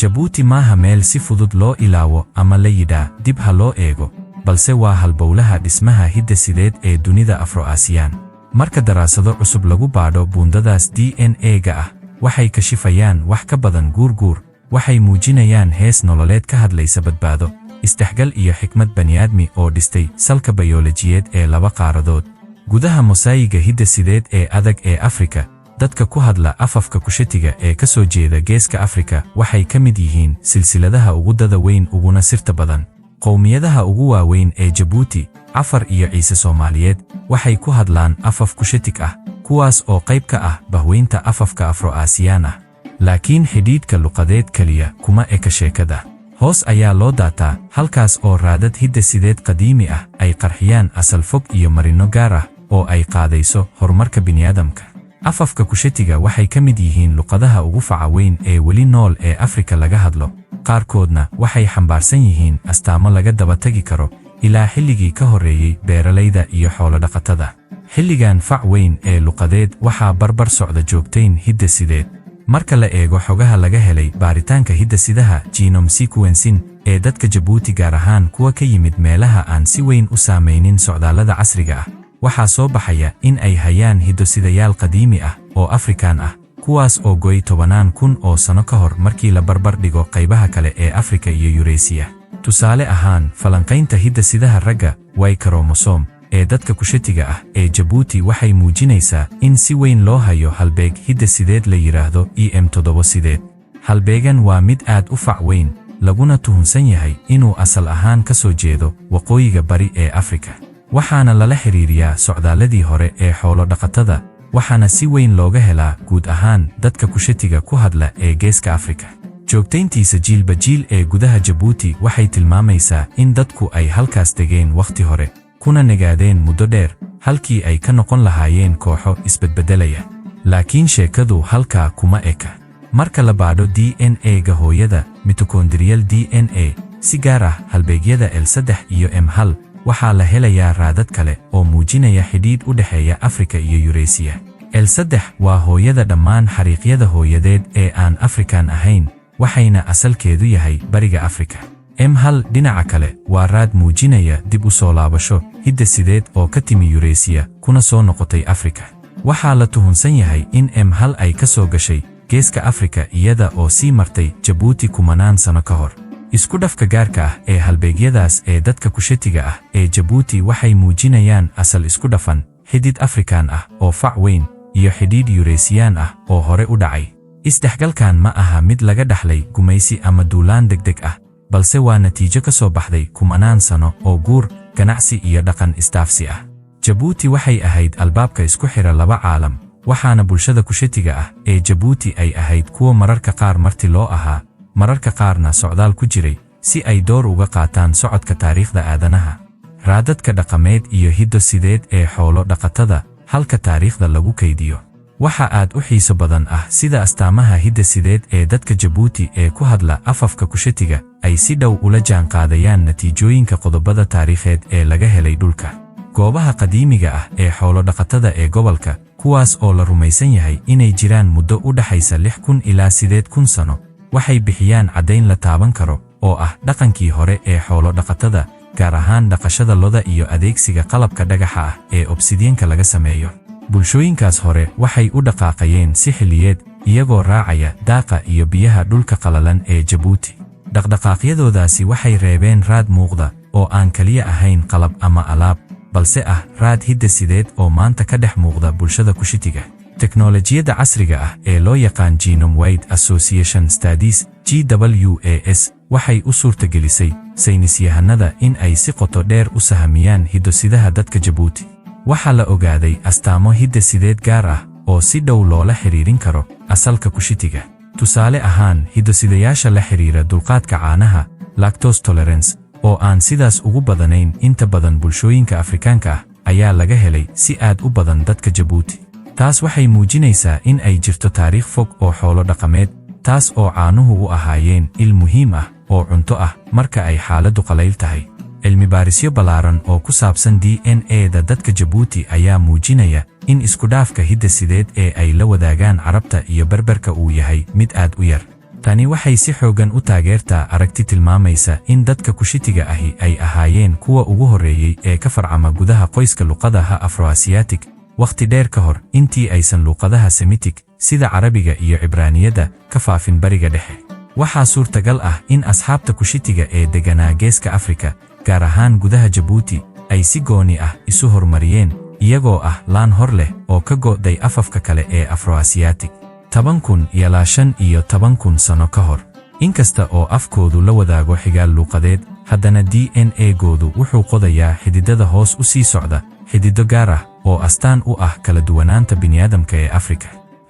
Jabuuti maaha meel si fudud loo ilaawo ama la yidhaa dib ha loo eego, balse waa halbowlaha dhismaha hidde-sideed ee dunida Afro-Aasiyaan. Marka daraasado cusub lagu baadho buundadaas DNA-ga ah, waxay kashifayaan wax ka badan guur, waxay muujinayaan hees nololeed ka hadlaysa badbaado, isdhexgal iyo xikmad bani'aadmi oo dhistay salka bayolojiyeed ee laba qaaradood. Gudaha mosaayiga hidde-sideed ee adag ee Afrika, dadka ku hadla afafka Kushetiga ee ka soo jeeda Geeska Afrika waxay ka mid yihiin silsiladaha ugu dada weyn uguna sirta badan. Qowmiyadaha ugu waaweyn ee Jabuuti, Cafar iyo Ciise Soomaaliyeed, waxay ku hadlaan afaf Kushetig ah, kuwaas oo qayb ka ah bahweynta afafka Afro-Aasiyaan ah. Laakiin xidhiidhka luqadeed kaliya kuma eka sheekada. Hoos ayaa loo daataa, halkaas oo raadad hidde-sideed qadiimi ah ay qarxiyaan asal fog iyo marino gaar ah oo ay qaadayso horumarka bini'aadamka. Afafka Kushetiga waxay ka mid yihiin luqadaha ugu faca weyn ee weli nool ee Afrika laga hadlo, qaarkoodna waxay xambaarsan yihiin astaamo laga daba tagi karo ilaa xilligii ka horreeyay beeralayda iyo xoolo dhaqatada. Xilligan fac weyn ee luqadeed waxaa barbar socda joogtayn hidde-sideed. Marka la eego xogaha laga helay baaritaanka hidde-sidaha genome sequencing ee dadka Jabuuti gaar ahaan kuwa ka yimid meelaha aan si weyn u saameynin socdaallada casriga ah, waxaa soo baxaya in ay hayaan hiddo-sidayaal qadiimi ah oo Afrikaan ah, kuwaas oo go'ay 10,000 oo sano ka hor markii la barbar dhigo qaybaha kale ee Afrika iyo Eurasia. Tusaale ahaan, falanqaynta hidde-sidaha ragga Y chromosome ee dadka Kushetiga ah ee Jabuuti waxay muujinaysaa in si weyn loo hayo halbeeg hidde-sideed la yiraahdo EM7. Halbeegan waa mid aad u fac weyn, laguna tuhunsan yahay inuu asal ahaan ka soo jeedo waqooyiga bari ee Afrika. Waxaana lala xiriiriyaa socdaalladii hore ee xoolo dhaqatada, waxaana si weyn looga helaa guud ahaan dadka Kushetiga ku hadla ee Geeska Afrika. Joogtayntiisa jiilba jiil ee gudaha Jabuuti waxay tilmaamaysaa in dadku ay halkaas degeen wakhti hore, kuna nagaadeen muddo dheer, halkii ay ka noqon lahaayeen kooxo isbedbedelaya. Laakiin sheekadu halkaa kuma eka. Marka la baadho DNA-ga hooyada, mitochondrial DNA, si gaar ah halbeegyada L3 iyo M1, waxaa la helayaa raadad kale oo muujinaya xidhiidh u dhexeeya Afrika iyo Eurasia. L3 waa hooyada dhammaan xariiqyada hooyadeed ee aan Afrikaan ahayn, waxayna asalkeedu yahay bariga Afrika. M1 dhinaca kale waa raad muujinaya dib u soo laabasho hidde-sideed oo ka timi Eurasia kuna soo noqotay Afrika. Waxaa la tuhunsan yahay in M1 ay ka soo gashay Geeska Afrika iyada oo sii martay Jabuuti kumanaan sano ka hor. Isku dhafka gaarka ah ee halbeegyadaas ee dadka Kushetiga ah ee Jabuuti waxay muujinayaan asal isku dhafan, xidid Afrikaan ah oo fac weyn, iyo xidhiidh Eurasian ah oo hore u dhacay. Isdhexgalkan ma aha mid laga dhaxlay gumaysi ama duulaan degdeg ah, balse waa natiijo ka soo baxday kumanaan sano oo guur, ganacsi iyo dhaqan istaafsi ah. Jabuuti waxay ahayd albaabka isku xira laba caalam, waxaana bulshada Kushetiga ah ee Jabuuti ay ahayd kuwa mararka qaar marti loo ahaa, mararka qaarna socdaal ku jiray, si ay door uga qaataan socodka taariikhda aadanaha. Raadadka dhaqameed iyo hiddo-sideed ee xoolo dhaqatada, halka taariikhda lagu kaydiyo. Waxa aad u xiiso badan ah sida astaamaha hidde-sideed ee dadka Jabuuti ee ku hadla afafka Kushetiga ay si dhow ula jaan qaadayaan natiijooyinka qodobada taariikheed ee laga helay dhulka. Goobaha qadiimiga ah ee xoolo dhaqatada ee gobolka, kuwaas oo la rumaysan yahay inay jiraan muddo u dhaxaysa 6,000 ilaa 8,000 sano, waxay bixiyaan caddayn la taaban karo oo ah dhaqankii hore ee xoolo dhaqatada, gaar ahaan dhaqashada lo'da iyo adeegsiga qalabka dhagaxa ah ee obsidianka laga sameeyo. Bulshooyinkaas hore waxay u dhaqaaqayeen si xilliyeed, iyagoo raacaya daaqa iyo biyaha dhulka qalalan ee Jabuuti. Dhaqdhaqaaqyadoodaasi waxay reebeen raad muuqda oo aan kaliya ahayn qalab ama alaab, balse ah raad hidde-sideed oo maanta ka dhex muuqda bulshada Kushetiga. Teknoolajiyadda casriga ah ee loo yaqaan Genome-Wide Association Studies (GWAS) waxay u suurtagelisay saynisyahanada in ay si qoto dheer u sahamiyaan hiddo-sidaha dadka Jabuuti. Waxaa la ogaaday astaamo hidde-sideed gaar ah oo si dhow loola xiriirin karo asalka Kushetiga. Tusaale ahaan, hiddo-sidayaasha la xiriira dulqaadka caanaha, lactose tolerance, oo aan sidaas ugu badanayn inta badan bulshooyinka Afrikaanka ah, ayaa laga helay si aad u badan dadka Jabuuti. Taas waxay muujinaysaa in ay jirto taariikh fog oo xoolo dhaqameed, taas oo caanuhu u ahaayeen il muhiim ah oo cunto ah marka ay xaaladdu qalayl tahay. Cilmi-baarisyo ballaaran oo ku saabsan DNA-da dadka Jabuuti ayaa muujinaya in iskudhaafka hidde-sideed ee ay la wadaagaan Carabta iyo Berberka uu yahay mid aad u yar. Tani waxay si xoogan u taageertaa aragti tilmaamaysa in dadka Kushetiga ahi ay ahaayeen kuwa ugu horreeyay ee ka farcama gudaha qoyska luqadaha Afro-Asiatic, wakhti dheer ka hor intii aysan luqadaha Semitic sida Carabiga iyo Cibraaniyadda ka faafin bariga dhexe. Waxaa suurtagal ah in asxaabta Kushetiga ee deganaa Geeska Afrika, gaar ahaan gudaha Jabuuti, ay si gooni ah isu horumariyeen, iyagoo ah laan hor leh oo ka go'day afafka kale ee Afro-Asiatic 10,000 ilaa 15,000 sano ka hor. Inkasta oo afkoodu la wadaago xigaal luuqadeed, haddana DNA-goodu wuxuu qodayaa xididada hoos u sii socda, xididdo gaar ah oo astaan u ah kala duwanaanta bini'aadamka ee Afrika.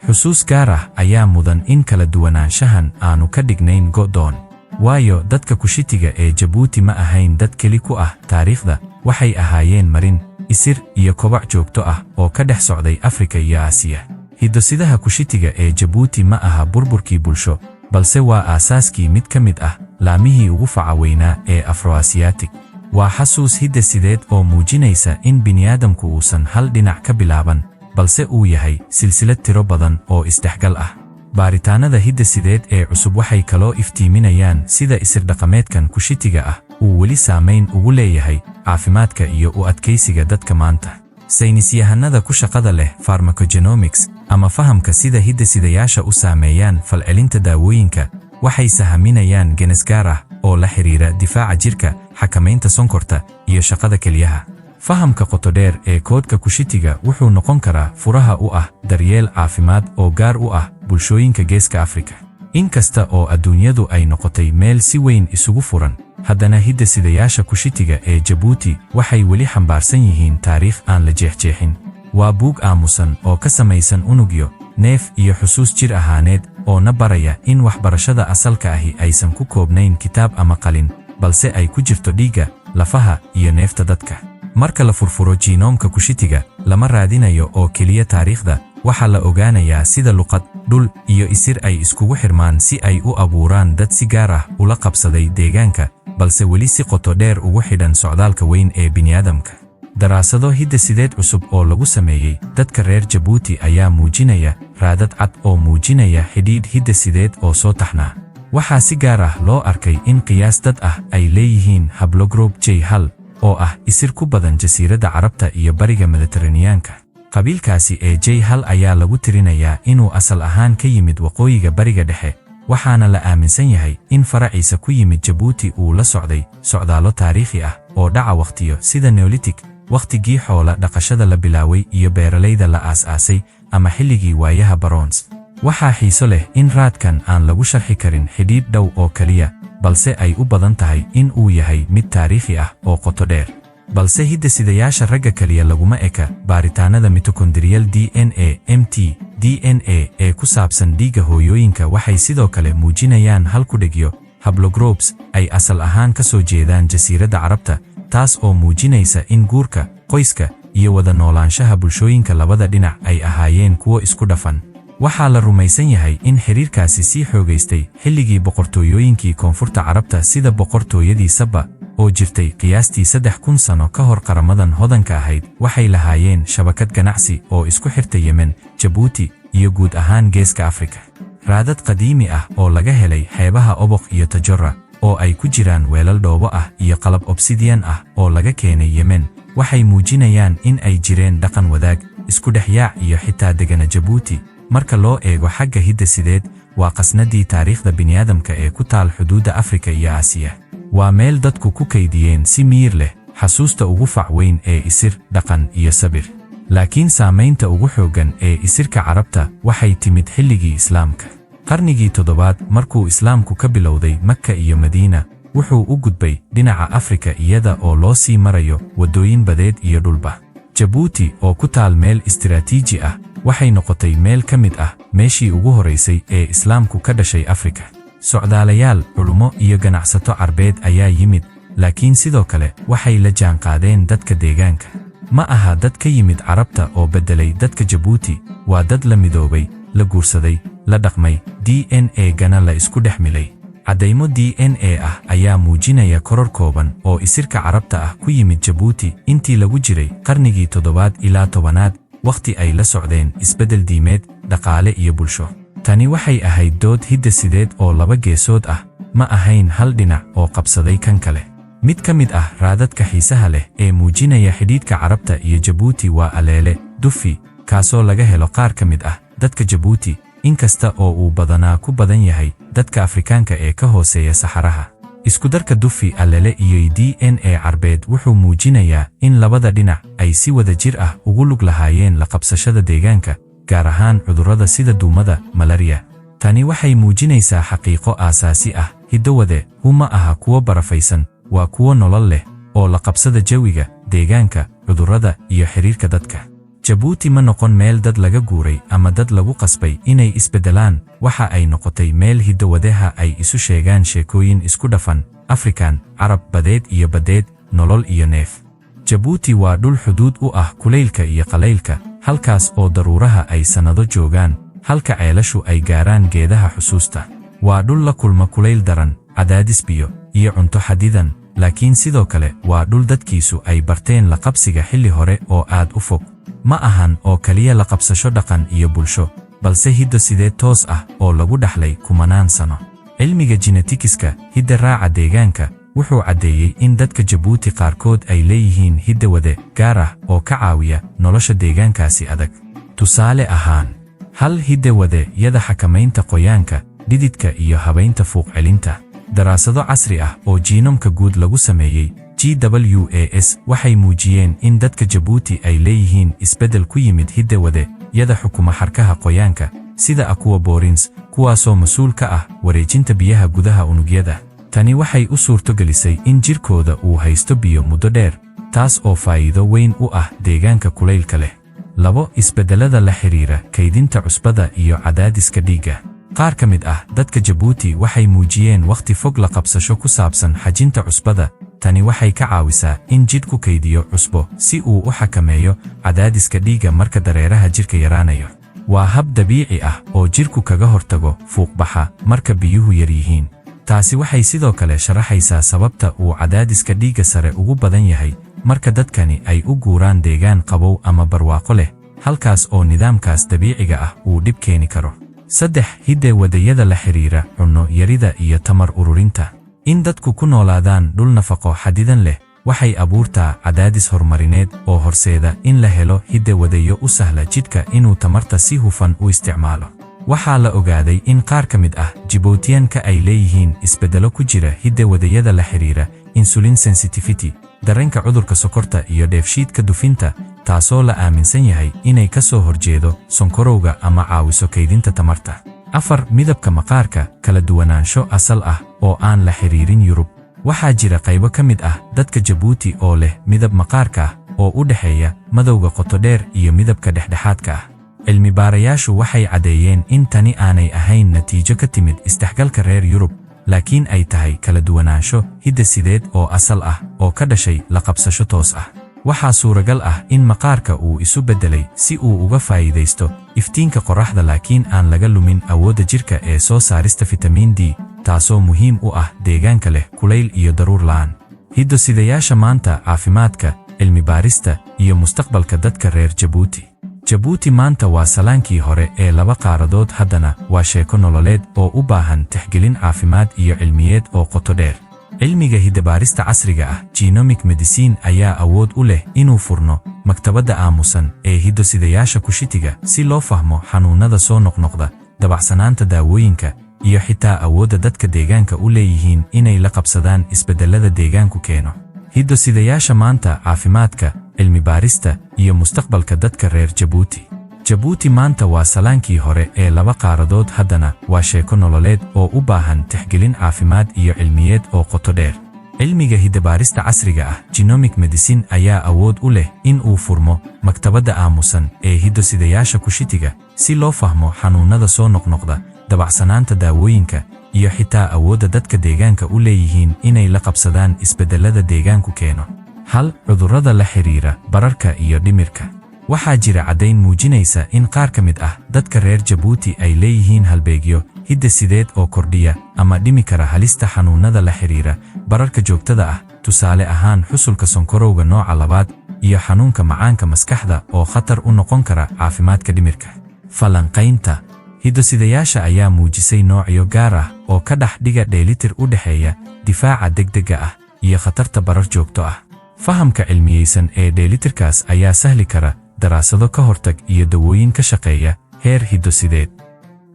Xusuus gaar ah ayaa mudan in kala duwanaanshahan aanu ka dhignayn go'doon. Waayo dadka Kushetiga ee Jabuuti ma ahayn dad keli ku ah taariikhda, waxay ahaayeen marin, isir iyo kobac joogto ah oo ka dhex socday Afrika iyo Aasiya. Hiddo-sidaha Kushitiga ee Jabuuti ma aha burburkii bulsho, balse waa aasaaskii mid ka mid ah laamihii ugu faca weynaa ee Afro-Asiatic. Waa xasuus hidde-sideed oo muujinaysa in bini'aadamku uusan hal dhinac ka bilaaban, balse uu yahay silsilad tiro badan oo isdhexgal ah. Baaritaanada hidde-sideed ee cusub waxay kaloo iftiiminayaan sida isir-dhaqameedkan Kushitiga ah uu weli saamayn ugu leeyahay caafimaadka iyo u adkaysiga dadka maanta. Saynisyahanada ku shaqada leh pharmacogenomics ama fahamka sida hidde-sidayaasha u saameeyaan falcelinta daawooyinka waxay sahaminayaan genes gaar ah oo la xiriira difaaca jirka, xakamaynta sonkorta iyo shaqada kelyaha. Fahamka qoto dheer ee koodka Kushitiga wuxuu noqon karaa furaha u ah daryeel caafimaad oo gaar u ah bulshooyinka Geeska Afrika. Inkasta oo adduunyadu ay noqotay meel si weyn isugu furan, haddana hidde-sidayaasha Kushitiga ee Jabuuti waxay weli xambaarsan yihiin taariikh aan la jeexjeexin. Waa buug aamusan oo ka samaysan unugyo, neef iyo xusuus jir ahaaneed oo na baraya in waxbarashada asalka ahi aysan ku koobnayn kitaab ama qalin, balse ay ku jirto dhiigga, lafaha iyo neefta dadka. Marka la furfuro jiinoomka Kushitiga, lama raadinayo oo keliya taariikhda, waxaa la ogaanayaa sida luqad, dhul iyo isir ay iskugu xirmaan si ay u abuuraan dad si gaar ah ula qabsaday deegaanka, balse weli si qoto dheer ugu xidhan socdaalka weyn ee bini'aadamka. Daraasado hidde-sideed cusub oo lagu sameeyey dadka reer Jabuuti ayaa muujinaya raadad cad oo muujinaya xidhiidh hidde-sideed oo soo taxnaa. Waxaa si gaar ah loo arkay in qiyaas dad ah ay leeyihiin haplogroup J1 oo ah isir ku badan jasiiradda Carabta iyo bariga Mediteraneanka. Qabiilkaasi ee J1 ayaa lagu tirinayaa inuu asal ahaan ka yimid waqooyiga bariga dhexe, waxaana la aaminsan yahay in faraciisa ku yimid Jabuuti uu la socday socdaallo taariikhi ah oo dhaca waqtiyo sida Neolithic, waqtigii xoola dhaqashada la bilaaway iyo beeralayda la aas-aasay, ama xilligii waayaha Bronze. Waxaa xiiso leh in raadkan aan lagu sharxi karin xidhiidh dhow oo kaliya, balse ay u badan tahay in uu yahay mid taariikhi ah oo qoto dheer. Balse hidde-sidayaasha ragga kaliya laguma eka. Baaritaanada mitochondrial DNA (MT) DNA ee ku saabsan dhiigga hooyooyinka waxay sidoo kale muujinayaan halkudhigyo haplogroups ay asal ahaan ka soo jeedaan jasiiradda Carabta, taas oo muujinaysa in guurka, qoyska iyo wada noolaanshaha bulshooyinka labada dhinac ay ahaayeen kuwo isku dhafan. Waxaa la rumaysan yahay in xiriirkaasi sii xoogaystay xilligii boqortooyooyinkii koonfurta Carabta sida boqortooyadii Saba oo jirtay qiyaastii 3000 sano ka hor. Qaramadan hodanka ahayd waxay lahaayeen shabakad ganacsi oo isku xirta Yemen, Jabuuti iyo guud ahaan Geeska Afrika. Raadad qadiimi ah oo laga helay xeebaha Oboq iyo Tajora oo ay ku jiraan weelal dhoobo ah iyo qalab obsidian ah oo laga keenay Yemen waxay muujinayaan in ay jireen dhaqan wadaag, isku dhexyaac iyo xitaa degana Jabuuti. Marka loo eego xagga hidde-sideed, waa qasnadii taariikhda bini'aadamka ee ku taal xuduudda Afrika iyo Aasiya. Waa meel dadku ku kaydiyeen si miyir leh xasuusta ugu fac weyn ee isir, dhaqan iyo sabir. Laakiin saamaynta ugu xooggan ee isirka Carabta waxay timid xilligii Islaamka. Qarnigii 7aad markuu Islaamku ka bilowday Makka iyo Madiina, wuxuu u gudbay dhinaca Afrika iyada oo loo sii marayo waddooyin badeed iyo dhulba. Jabuuti oo ku taal meel istiraatiiji ah waxay noqotay meel ka mid ah meeshii ugu horeysay ee Islaamku ka dhashay Afrika. Socdaalayaal, culummo iyo ganacsato Carbeed ayaa yimid, laakiin sidoo kale waxay la jaanqaadeen dadka deegaanka. Ma aha dad ka yimid Carabta oo beddelay dadka Jabuuti, waa dad la midoobay, la guursaday, la dhaqmay, DNA-gana la isku dhex milay. Caddaymo DNA ah ayaa muujinaya koror kooban oo isirka Carabta ah ku yimid Jabuuti intii lagu jiray qarnigii 7aad ilaa 10aad, waqti ay la socdeen isbeddel diimeed, dhaqaale iyo bulsho. Tani waxay ahayd dood hidde-sideed oo laba geesood ah, ma ahayn hal dhinac oo qabsaday kan kale. Mid ka mid ah raadadka xiisaha leh ee muujinaya xidhiidhka Carabta iyo Jabuuti waa aleele Dufi, kaasoo laga helo qaar ka mid ah dadka Jabuuti, inkasta oo uu badanaa ku badan yahay dadka Afrikaanka ee ka hooseeya Saxaraha. Isku darka Dufi, aleele iyo DNA Carbeed wuxuu muujinayaa in labada dhinac ay si wada jir ah ugu lug lahaayeen la qabsashada deegaanka, gaar ahaan cudurrada sida duumada, malaria. Tani waxay muujinaysaa xaqiiqo aasaasi ah: hiddo-wade ma aha kuwo barafaysan, waa kuwo nolol leh oo la qabsada jawiga, deegaanka, cudurrada iyo xiriirka dadka. Jabuuti ma noqon meel dad laga guuray ama dad lagu qasbay inay isbeddelaan, waxa ay noqotay meel hiddo-wadeha ay isu sheegaan sheekooyin isku dhafan: Afrikaan, Carab, badeed iyo badeed, nolol iyo neef. Jabuuti waa dhul xuduud u ah kulaylka iyo qalaylka, halkaas oo daruuraha ay sannado joogaan, halka ceelashu ay gaaraan geedaha xusuusta. Waa dhul la kulma kulayl daran, cadaadis biyo, iyo cunto xadidan, laakiin sidoo kale waa dhul dadkiisu ay barteen la qabsiga xilli hore oo aad u fog. Ma ahan oo kaliya la qabsasho dhaqan iyo bulsho, balse hiddo-sideed toos ah oo lagu dhaxlay kumanaan sano. Cilmiga genetikiska, hidda-raaca deegaanka, wuxuu caddeeyey in dadka Jabuuti qaarkood ay leeyihiin hidda-wade gaar ah oo ka caawiya nolosha deegaankaasi adag. Tusaale ahaan, hal hidda-wade-yada xakamaynta qoyaanka, dhididka iyo habaynta fuuq-celinta. Daraasado casri ah oo jiinomka guud lagu sameeyey GWAS waxay muujiyeen in dadka Jabuuti ay leeyihiin isbeddel ku yimid hidda-wade-yada xukuma xarkaha qoyaanka, sida aquaporins, kuwaasoo mas'uul ka ah wareejinta biyaha gudaha unugyada. Tani waxay u suurtogelisay in jirkooda uu haysto biyo muddo dheer, taas oo faa'iido weyn u ah deegaanka kulaylka leh. 2. Isbeddellada la xiriira kaydinta cusbada iyo cadaadiska dhiigga. Qaar ka mid ah dadka Jabuuti waxay muujiyeen wakhti fog la qabsasho ku saabsan xajinta cusbada. Tani waxay ka caawisaa in jidhku kaydiyo cusbo si uu u xakameeyo cadaadiska dhiigga marka dareeraha jidhka yaraanayo. Waa hab dabiici ah oo jidhku kaga hortago fuuqbaxa marka biyuhu yar yihiin. Taasi waxay sidoo kale sharaxaysaa sababta uu cadaadiska dhiigga sare ugu badan yahay marka dadkani ay u guuraan deegaan qabow ama barwaaqo leh, halkaas oo nidaamkaas dabiiciga ah uu dhib keeni karo. 3. Hidda-wadayada la xiriira cunno yarida iyo tamar ururinta. In dadku ku noolaadaan dhul nafaqo xadidan leh waxay abuurtaa cadaadis horumarineed oo horseeda in la helo hidda-wadayo u sahla jidhka inuu tamarta si hufan u isticmaalo. Waxaa la ogaaday in qaar ka mid ah Djiboutiyaanka ay leeyihiin isbeddelo ku jira hidda-wadayada la xiriira insulin sensitivity, dareenka cudurka sokorta iyo dheefshiidka dufinta, taasoo la aaminsan yahay inay ka soo horjeedo sonkorowga ama caawiso kaydinta tamarta. 4. Midabka maqaarka, kala duwanaansho asal ah oo aan la xiriirin Yurub. Waxaa jira qaybo ka mid ah dadka Jabuuti oo leh midab maqaarka ah oo u dhexeeya madowga qoto dheer iyo midabka dhexdhexaadka ah. Cilmi-baarayaashu waxay caddeeyeen in tani aanay ahayn natiijo ka timid isdhexgalka reer Yurub, laakiin ay tahay kala duwanaansho hidda-sideed oo asal ah oo ka dhashay la qabsasho toos ah. Waxaa suuragal ah in maqaarka uu isu beddelay si uu uga faa'iidaysto iftiinka qorraxda laakiin aan laga lumin awoodda jidhka ee soo saarista fitamiin D, taasoo muhiim u ah deegaanka leh kulayl iyo daruur la'aan. Hiddo-sidayaasha maanta, caafimaadka, cilmi-baarista, iyo mustaqbalka dadka reer Jabuuti. Jabuuti maanta waa salaankii hore ee laba qaaradood, haddana waa sheeko nololeed oo u baahan tixgelin caafimaad iyo cilmiyeed oo qoto dheer. Cilmiga hidda-baarista casriga ah genomic medicine ayaa awood u leh inuu furno maktabadda aamusan ee hiddo-sidayaasha kushitiga si loo fahmo xanuunada soo noqnoqda, dabacsanaanta daawooyinka, iyo xitaa awoodda dadka deegaanka u leeyihiin inay la qabsadaan isbeddellada deegaanku keeno. Hiddo-sidayaasha maanta, caafimaadka, cilmi-baarista, iyo mustaqbalka dadka reer Jabuuti. Jabuuti maanta waa salaankii hore ee laba qaaradood, haddana waa sheeko nololeed oo u baahan tixgelin caafimaad iyo cilmiyeed oo qoto dheer. Cilmiga hidda-baarista casriga ah genomic medicine ayaa awood u leh in uu furmo maktabadda aamusan ee hiddo-sidayaasha kushitiga si loo fahmo xanuunada soo noqnoqda, dabacsanaanta daawooyinka, iyo xitaa awoodda dadka deegaanka u leeyihiin inay la qabsadaan isbeddellada deegaanku keeno. 1. Cudurrada la xiriira bararka iyo dhimirka. Waxaa jira caddayn muujinaysa in qaar ka mid ah dadka reer Jabuuti ay leeyihiin halbeegyo hidda-sideed oo kordhiya ama dhimi kara halista xanuunada la xiriira bararka joogtada ah, tusaale ahaan xusulka sonkorowga nooca 2 iyo xanuunka macaanka maskaxda oo khatar u noqon kara caafimaadka dhimirka. Falanqaynta hiddo-sidayaasha ayaa muujisay noocyo gaar ah oo ka dhex dhiga dheelitir u dhexeeya difaaca degdega ah iyo khatarta barar joogto ah. Fahamka cilmiyeysan ee dheelitirkaas ayaa sahli kara daraasado ka hortag iyo dawooyin ka shaqeeya heer hiddo-sideed.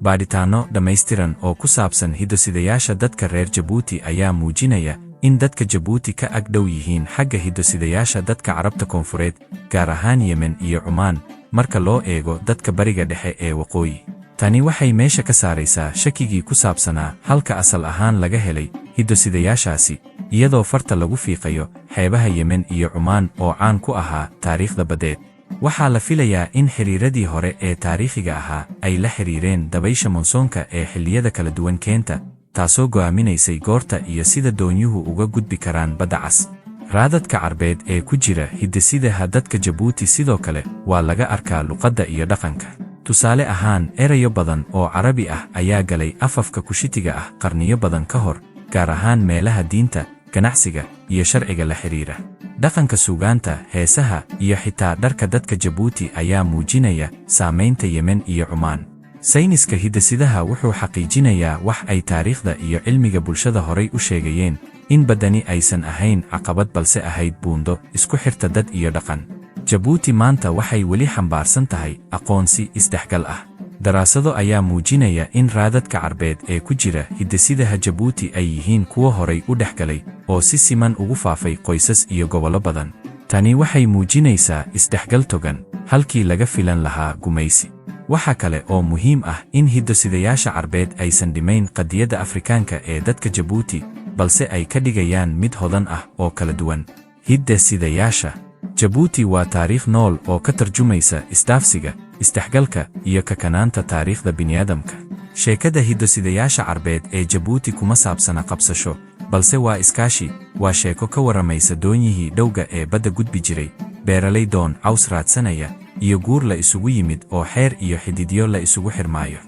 Baadhitaanno dhammaystiran oo ku saabsan hiddo-sidayaasha dadka reer Jabuuti ayaa muujinaya in dadka Jabuuti ka ag dhow yihiin xagga hiddo-sidayaasha dadka Carabta Koonfureed, gaar ahaan Yemen iyo Cumaan, marka loo eego dadka Bariga Dhexe ee Waqooyi. Tani waxay meesha ka saaraysaa shakigii ku saabsanaa halka asal ahaan laga helay hiddo-sidayaashaasi, iyadoo farta lagu fiiqayo xeebaha Yemen iyo Cumaan oo caan ku ahaa taariikhda badeed. Waxaa la filayaa in xiriiradii hore ee taariikhiga ahaa ay la xiriireen dabaysha monsoonka ee xilliyada kala duwan keenta, taasoo go'aaminaysay goorta iyo sida doonyuhu uga gudbi karaan Badda Cas. raadadka carbeed ee ku jira hidde-sidaha dadka Jabuuti sidoo kale waa laga arkaa luqadda iyo dhaqanka. Tusaale ahaan, erayo badan oo Carabi ah ayaa galay afafka Kushitiga ah qarniyo badan ka hor, gaar ahaan meelaha diinta, ganacsiga, iyo sharciga la xiriira. Dhaqanka suugaanta, heesaha, iyo xitaa dharka dadka Jabuuti ayaa muujinaya saamaynta Yemen iyo Cumaan. Sayniska hidde-sidaha wuxuu xaqiijinayaa wax ay taariikhda iyo cilmiga bulshada horay u sheegayeen, in baddani aysan ahayn caqabad balse ahayd buundo isku xirta dad iyo dhaqan. Jabuuti maanta waxay weli xambaarsan tahay aqoonsi isdhexgal ah. Daraasado ayaa muujinaya in raadadka carbeed ee ku jira hidde-sidaha Jabuuti ay yihiin kuwo horay u dhexgalay oo si siman ugu faafay qoysas iyo gobollo badan. Tani waxay muujinaysaa isdhexgal togan, halkii laga filan lahaa gumaysi. Waxa kale oo muhiim ah in hiddo-sidayaasha carbeed aysan dhimayn qadiyadda Afrikaanka ee dadka Jabuuti, balse ay ka dhigayaan mid hodan ah oo kala duwan. Hidde-sidayaasha Jabuuti waa taariikh nool oo ka tarjumaysa isdhaafsiga, isdhexgalka, iyo kakanaanta taariikhda bini'aadamka. Sheekada hiddo-sidayaasha carbeed ee Jabuuti kuma saabsana qabsasho, balse waa iskaashi. Waa sheeko ka warramaysa doonyihii dhowga ee badda gudbi jiray, beeralay doon caws raadsanaya, iyo guur la isugu yimid oo xeer iyo xididyo la isugu xirmaayo.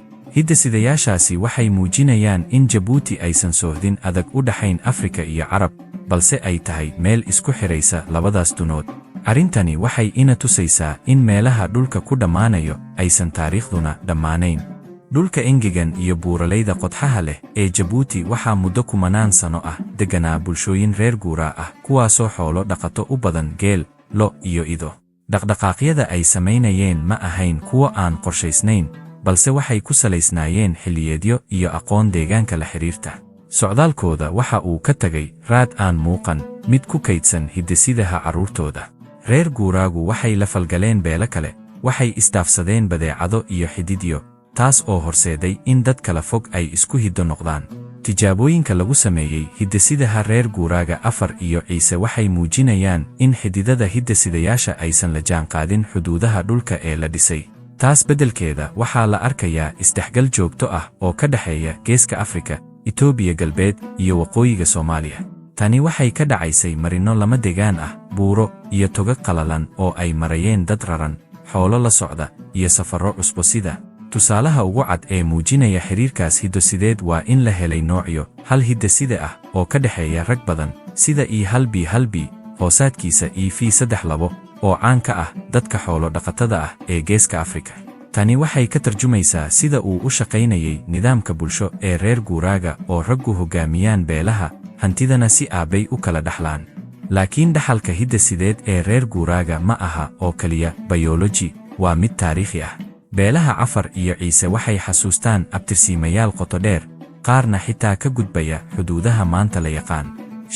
Hidde-sidayaashaasi waxay muujinayaan in Jabuuti aysan soohdin adag u dhaxayn Afrika iyo Carab, balse ay tahay meel isku xiraysa labadaas dunood. Arrintani waxay ina tusaysaa in meelaha dhulka ku dhammaanayo aysan taariikhduna dhammaanayn. Dhulka engegan iyo buuralayda qodxaha leh ee Jabuuti waxaa muddo kumanaan sano ah degganaa bulshooyin reer guuraa ah, kuwaasoo xoolo dhaqato u badan geel, lo, iyo ido. Dhaqdhaqaaqyada ay samaynayeen ma ahayn kuwo aan qorshaysnayn, balse waxay ku salaysnaayeen xilliyeedyo iyo aqoon deegaanka la xiriirta. Socdaalkooda waxa uu ka tagay raad aan muuqan, mid ku kaydsan hidde-sidaha carruurtooda. Reer guuraagu waxay la falgaleen beelo kale, waxay isdhaafsadeen badeecado iyo xididyo, taas oo horseeday in dad kala fog ay isku hiddo noqdaan. Tijaabooyinka lagu sameeyey hidde-sidaha reer guuraaga Afar iyo Ciise waxay muujinayaan in xididada hidde-sidayaasha aysan la jaanqaadin xuduudaha dhulka ee la dhisay. Taas beddelkeeda waxaa la arkayaa isdhexgal joogto ah oo ka dhexeeya Geeska Afrika, Itoobiya galbeed, iyo waqooyiga Soomaaliya. Tani waxay ka dhacaysay marino lama degaan ah, buuro, iyo togag qalalan oo ay marayeen dad raran, xoolo la socda, iyo safarro cusbo sida. Tusaalaha ugu cad ee muujinaya xiriirkaas hiddo-sideed waa in la helay noocyo hal hidde-side ah oo ka dhexeeya rag badan, sida E1B1B, hoosaadkiisa EV32, oo caan ka ah dadka xoolo dhaqatada ah ee Geeska Afrika. Tani waxay ka tarjumaysaa sida uu u shaqaynayay nidaamka bulsho ee reer guuraaga oo raggu hoggaamiyaan beelaha, hantidana si aabbay u kala dhaxlaan. Laakiin dhaxalka hidde-sideed ee reer guuraaga ma aha oo kaliya bayoloji, waa mid taariikhi ah. Beelaha Afar iyo Ciise waxay xasuustaan abtirsiimayaal qoto dheer, qaarna xitaa ka gudbaya xuduudaha maanta la yaqaan.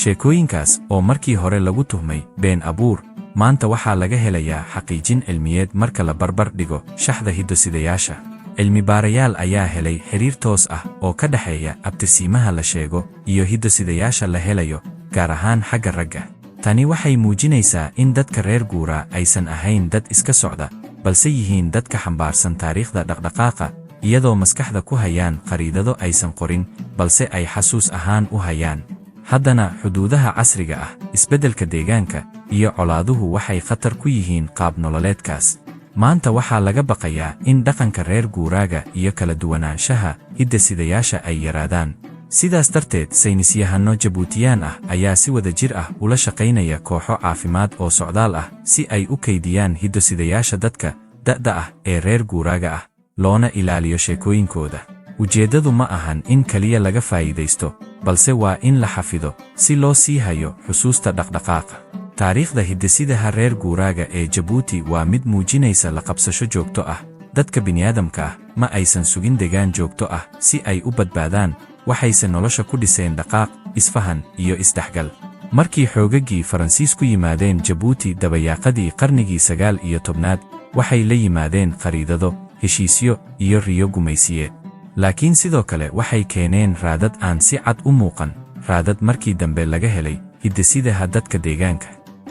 Sheekooyinkaas oo markii hore lagu tuhmay been abuur, maanta waxaa laga helayaa xaqiijin cilmiyeed marka la barbar dhigo shaxda hiddo-sidayaasha. Cilmi-baarayaal ayaa helay xiriir toos ah oo ka dhexeeya abtirsiimaha la sheego iyo hiddo-sidayaasha la helayo, gaar ahaan xagga ragga. Tani waxay muujinaysaa in dadka reer guuraa aysan ahayn dad iska socda, balse yihiin dadka xambaarsan taariikhda dhaqdhaqaaqa, iyadoo maskaxda ku hayaan khariidado aysan qorin, balse ay xasuus ahaan u hayaan. Haddana xuduudaha casriga ah, isbeddelka deegaanka, iyo colaaduhu waxay khatar ku yihiin qaab nololeedkaas. Maanta waxaa laga baqayaa in dhaqanka reer guuraaga iyo kala duwanaanshaha hidde-sidayaasha ay yaraadaan. Sidaas darteed, saynisyahanno Jabuutiyaan ah ayaa si wada jir ah ula shaqaynaya kooxo caafimaad oo socdaal ah si ay u kaydiyaan hiddo-sidayaasha dadka da'da ah ee reer guuraaga ah, loona ilaaliyo sheekooyinkooda. Ujeeddadu ma ahan in kaliya laga faa'iidaysto, balse waa in la xafido si loo sii hayo xusuusta dhaqdhaqaaqa. Taariikhda hidde-sidaha reer guuraaga ee Jabuuti waa mid muujinaysa la qabsasho joogto ah. Dadka bini'aadamka ah ma aysan sugin degaan joogto ah si ay u badbaadaan, waxayse nolosha ku dhiseen dhaqaaq, isfahan, iyo isdhexgal. Markii xoogaggii Faransiisku yimaadeen Jabuuti dabayaaqadii qarnigii 19aad, waxay la yimaadeen khariidado, heshiisyo, iyo riyo gumaysiyeed. Laakiin sidoo kale waxay keeneen raadad aan si cad u muuqan, raadad markii dambe laga helay hidde-sidaha dadka deegaanka.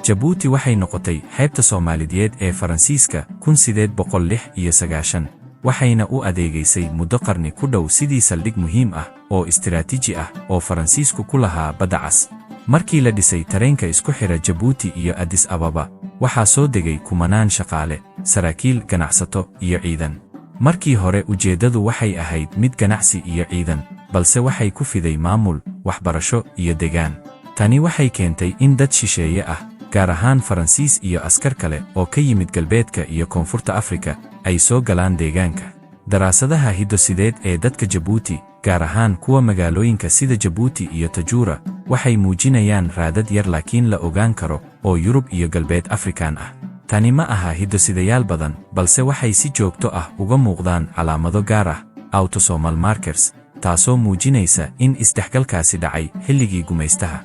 Jabuuti waxay noqotay xeebta Soomaaliyeed ee Faransiiska 1896, waxayna u adeegaysay muddo qarni ku dhow sidii saldhig muhiim ah oo istiraatiiji ah oo Faransiisku ku lahaa Badda Cas. markii la dhisay tareenka isku xira Jabuuti iyo Addis Ababa waxaa soo degay kumanaan shaqaale, saraakiil, ganacsato iyo ciidan. markii hore ujeeddadu waxay ahayd mid ganacsi iyo ciidan, balse waxay ku fiday maamul, waxbarasho iyo degaan. tani waxay keentay in dad shisheeye ah, gaar ahaan Faransiis iyo askar kale oo ka yimid galbeedka iyo koonfurta Afrika, ay soo galaan deegaanka. daraasadaha hiddo-sideed ee dadka Jabuuti, gaar ahaan kuwa magaalooyinka sida Jabuuti iyo Tajuura, waxay muujinayaan raadad yar laakiin la ogaan karo oo Yurub iyo galbeed Afrikaan ah. tani ma aha hiddo-sidayaal badan, balse waxay si joogto ah uga muuqdaan calaamado gaar ah, autosomal markers, taasoo muujinaysa in isdhexgalkaasi dhacay xilligii gumaystaha.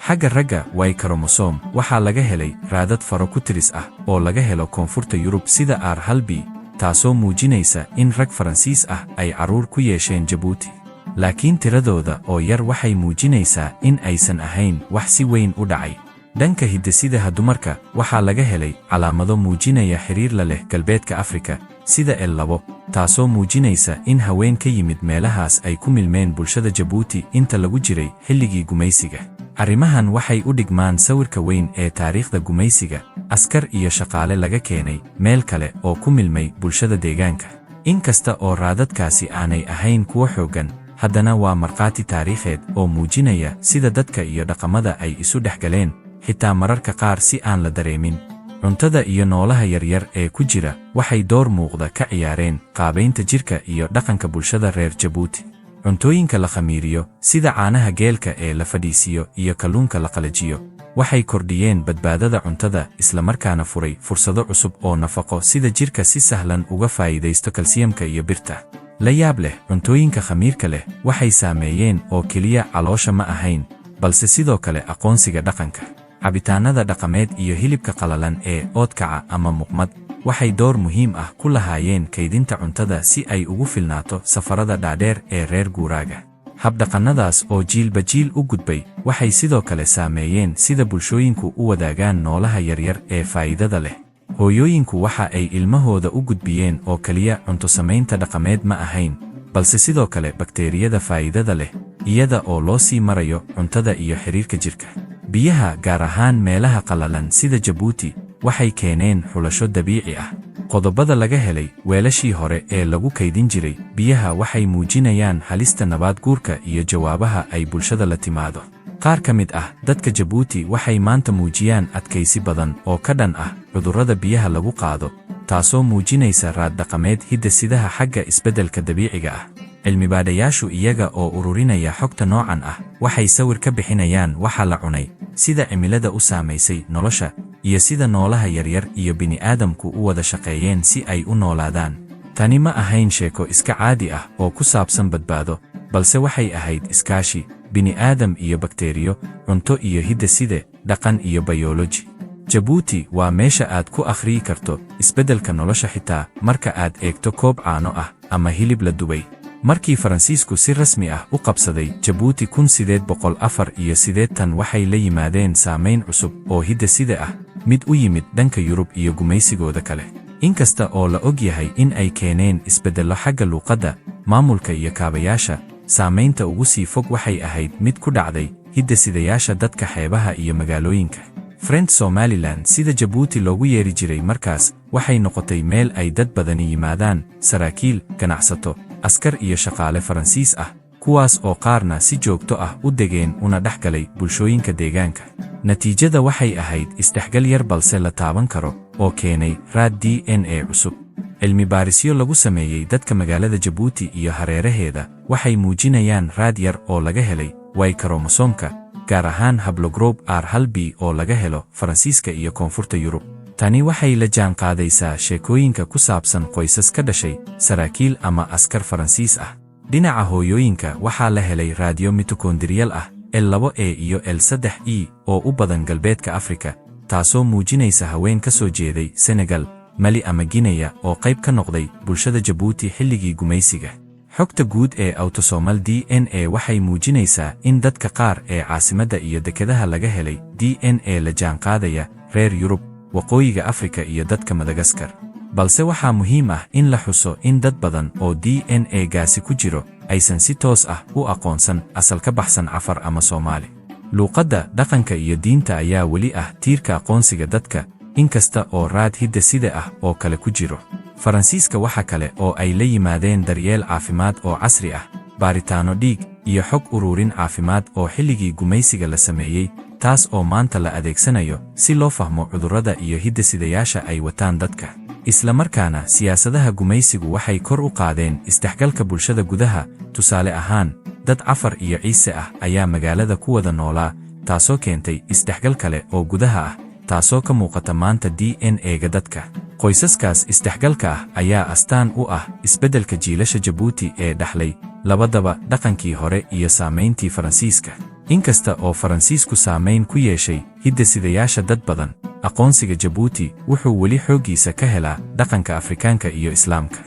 xagga ragga, Y chromosome waxaa laga helay raadad faro ku tiris ah oo laga helo koonfurta Yurub sida R1b, taasoo muujinaysa in rag Faransiis ah ay carruur ku yeesheen Jabuuti. laakiin tiradooda oo yar waxay muujinaysaa in aysan ahayn wax si weyn u dhacay. dhanka hidde-sidaha dumarka, waxaa laga helay calaamado muujinaya xiriir la leh galbeedka Afrika, sida L2, taasoo muujinaysa in haween ka yimid meelahaas ay ku milmeen bulshada Jabuuti inta lagu jiray xilligii gumaysiga. arrimahan waxay u dhigmaan sawirka weyn ee taariikhda gumaysiga, askar iyo shaqaale laga keenay meel kale oo ku milmay bulshada deegaanka. inkasta oo raadadkaasi aanay ahayn kuwo xooggan, haddana waa markhaati taariikheed oo muujinaya sida dadka iyo dhaqamada ay isu dhexgaleen, xitaa mararka qaar si aan la dareemin. cuntada iyo noolaha yaryar ee ku jira waxay door muuqda ka ciyaareen qaabaynta jirka iyo dhaqanka bulshada reer Jabuuti. cuntooyinka la khamiiriyo, sida caanaha geelka ee la fadhiisiyo iyo kalluunka la qalajiyo, waxay kordhiyeen badbaadada cuntada, isla markaana furay fursado cusub oo nafaqo sida jirka si sahlan uga faa'iidaysto kalsiyamka iyo birta. la yaab leh, cuntooyinka khamiirka leh waxay saameeyeen oo keliya caloosha ma ahayn, balse sidoo kale aqoonsiga dhaqanka. cabitaanada dhaqameed iyo hilibka qalalan ee oodkaca ama muqmad waxay door muhiim ah ku lahaayeen kaydinta cuntada si ay ugu filnaato safarada dhaadheer ee reer guuraaga. habdhaqannadaas oo jiilba jiil u gudbay waxay sidoo kale saameeyeen sida bulshooyinku u wadaagaan noolaha yaryar ee faa'iidada leh. hooyooyinku waxa ay ilmahooda u gudbiyeen oo keliya cunto samaynta dhaqameed ma ahayn, balse sidoo kale bakteeriyada faa'iidada leh, iyada oo loo sii marayo cuntada iyo xiriirka jirka. biyaha, gaar ahaan meelaha qalalan sida Jabuuti, waxay keeneen xulasho dabiici ah. qodobada laga helay weelashii hore ee lagu kaydin jiray biyaha waxay muujinayaan halista nabaad guurka iyo jawaabaha ay bulshada la timaado. qaar ka mid ah dadka Jabuuti waxay maanta muujiyaan adkaysi badan oo ka dhan ah cudurrada biyaha lagu qaado, taasoo muujinaysa raad dhaqameed hidde-sidaha xagga isbeddelka dabiiciga ah. cilmibaadhayaashu iyaga oo ururinaya xogta noocan ah waxay sawir ka bixinayaan waxa la cunay, sida cimilada u saamaysay nolosha, iyo sida noolaha yaryar iyo bini'aadamku u wada shaqeeyeen si ay u noolaadaan. tani ma ahayn sheeko iska caadi ah oo ku saabsan badbaado, balse waxay ahayd iskaashi, bini'aadam iyo bakteeriyo, cunto iyo hidde-side, dhaqan iyo bayoloji. Jabuuti waa meesha aad ku akhriyi karto isbeddelka nolosha xitaa marka aad eegto koob caano ah ama hilib la dubay. markii Faransiisku si rasmi ah u qabsaday Jabuuti 1804 waxay la yimaadeen saamayn cusub oo hidde-side ah, mid u yimid dhanka Yurub iyo gumaysigooda kale. inkasta oo la og yahay in ay keeneen isbeddello xagga luuqadda, maamulka iyo kaabayaasha, saamaynta ugu sii fog waxay ahayd mid ku dhacday hidde-sidayaasha dadka xeebaha iyo magaalooyinka. French Somaliland, sida Jabuuti loogu yeeri jiray markaas, waxay noqotay meel ay dad badani yimaadaan, saraakiil, ganacsato, askar iyo shaqaale Faransiis ah, kuwaas oo qaarna si joogto ah u degeen una dhexgalay bulshooyinka deegaanka. natiijada waxay ahayd isdhexgal yar balse la taaban karo oo keenay raad DNA cusub. cilmi baarisyo lagu sameeyey dadka magaalada Jabuuti iyo hareeraheeda waxay muujinayaan raad yar oo laga helay Y chromosomka, gaar ahaan haplogroup R1b oo laga helo Faransiiska iyo koonfurta Yurub. tani waxay la jaan qaadaysaa sheekooyinka ku saabsan qoysas ka dhashay saraakiil ama askar Faransiis ah. dhinaca hooyooyinka waxaa la helay raadiyo mitokondriyal ah, L2A iyo L3E oo u badan galbeedka Afrika, taasoo muujinaysa haween ka soo jeeday Senegal, Mali ama Guinea oo qayb ka noqday bulshada Jabuuti xilligii gumaysiga. xogta guud ee autosomal DNA waxay muujinaysaa in dadka qaar ee caasimadda iyo dekedaha laga helay DNA la jaan qaadaya reer Yurub, waqooyiga Afrika iyo dadka Madagaskar. balse waxaa muhiim ah in la xuso in dad badan oo DNA gaasi ku jiro aysan si toos ah u aqoonsan asal ka baxsan Cafar ama Soomaali. luuqadda, dhaqanka iyo diinta ayaa weli ah tiirka aqoonsiga dadka, inkasta oo raad hidde-side ah oo kale ku jiro. Faransiiska waxa kale oo ay la yimaadeen daryeel caafimaad oo casri ah, baaritaanno dhiig, iyo xog ururin caafimaad oo xilligii gumaysiga la sameeyey, taas oo maanta la adeegsanayo si loo fahmo cudurrada iyo hidde-sidayaasha ay wataan dadka. Isla markaana siyaasadaha gumaysigu waxay kor u qaadeen isdhexgalka bulshada gudaha. Tusaale ahaan, dad Cafar iyo Ciise ah ayaa magaalada ku wada noolaa, taasoo keentay isdhexgal kale oo gudaha ah, taasoo ka muuqata maanta DNA-ga dadka. Qoysaskaas isdhexgalka ah ayaa astaan u ah isbeddelka jiilasha Jabuuti ee dhaxlay labadaba dhaqankii hore iyo saamayntii Faransiiska. Inkasta oo Faransiisku saamayn ku yeeshay hidde-sidayaasha dad badan, aqoonsiga Jabuuti wuxuu weli xooggiisa ka helaa dhaqanka Afrikaanka iyo Islaamka.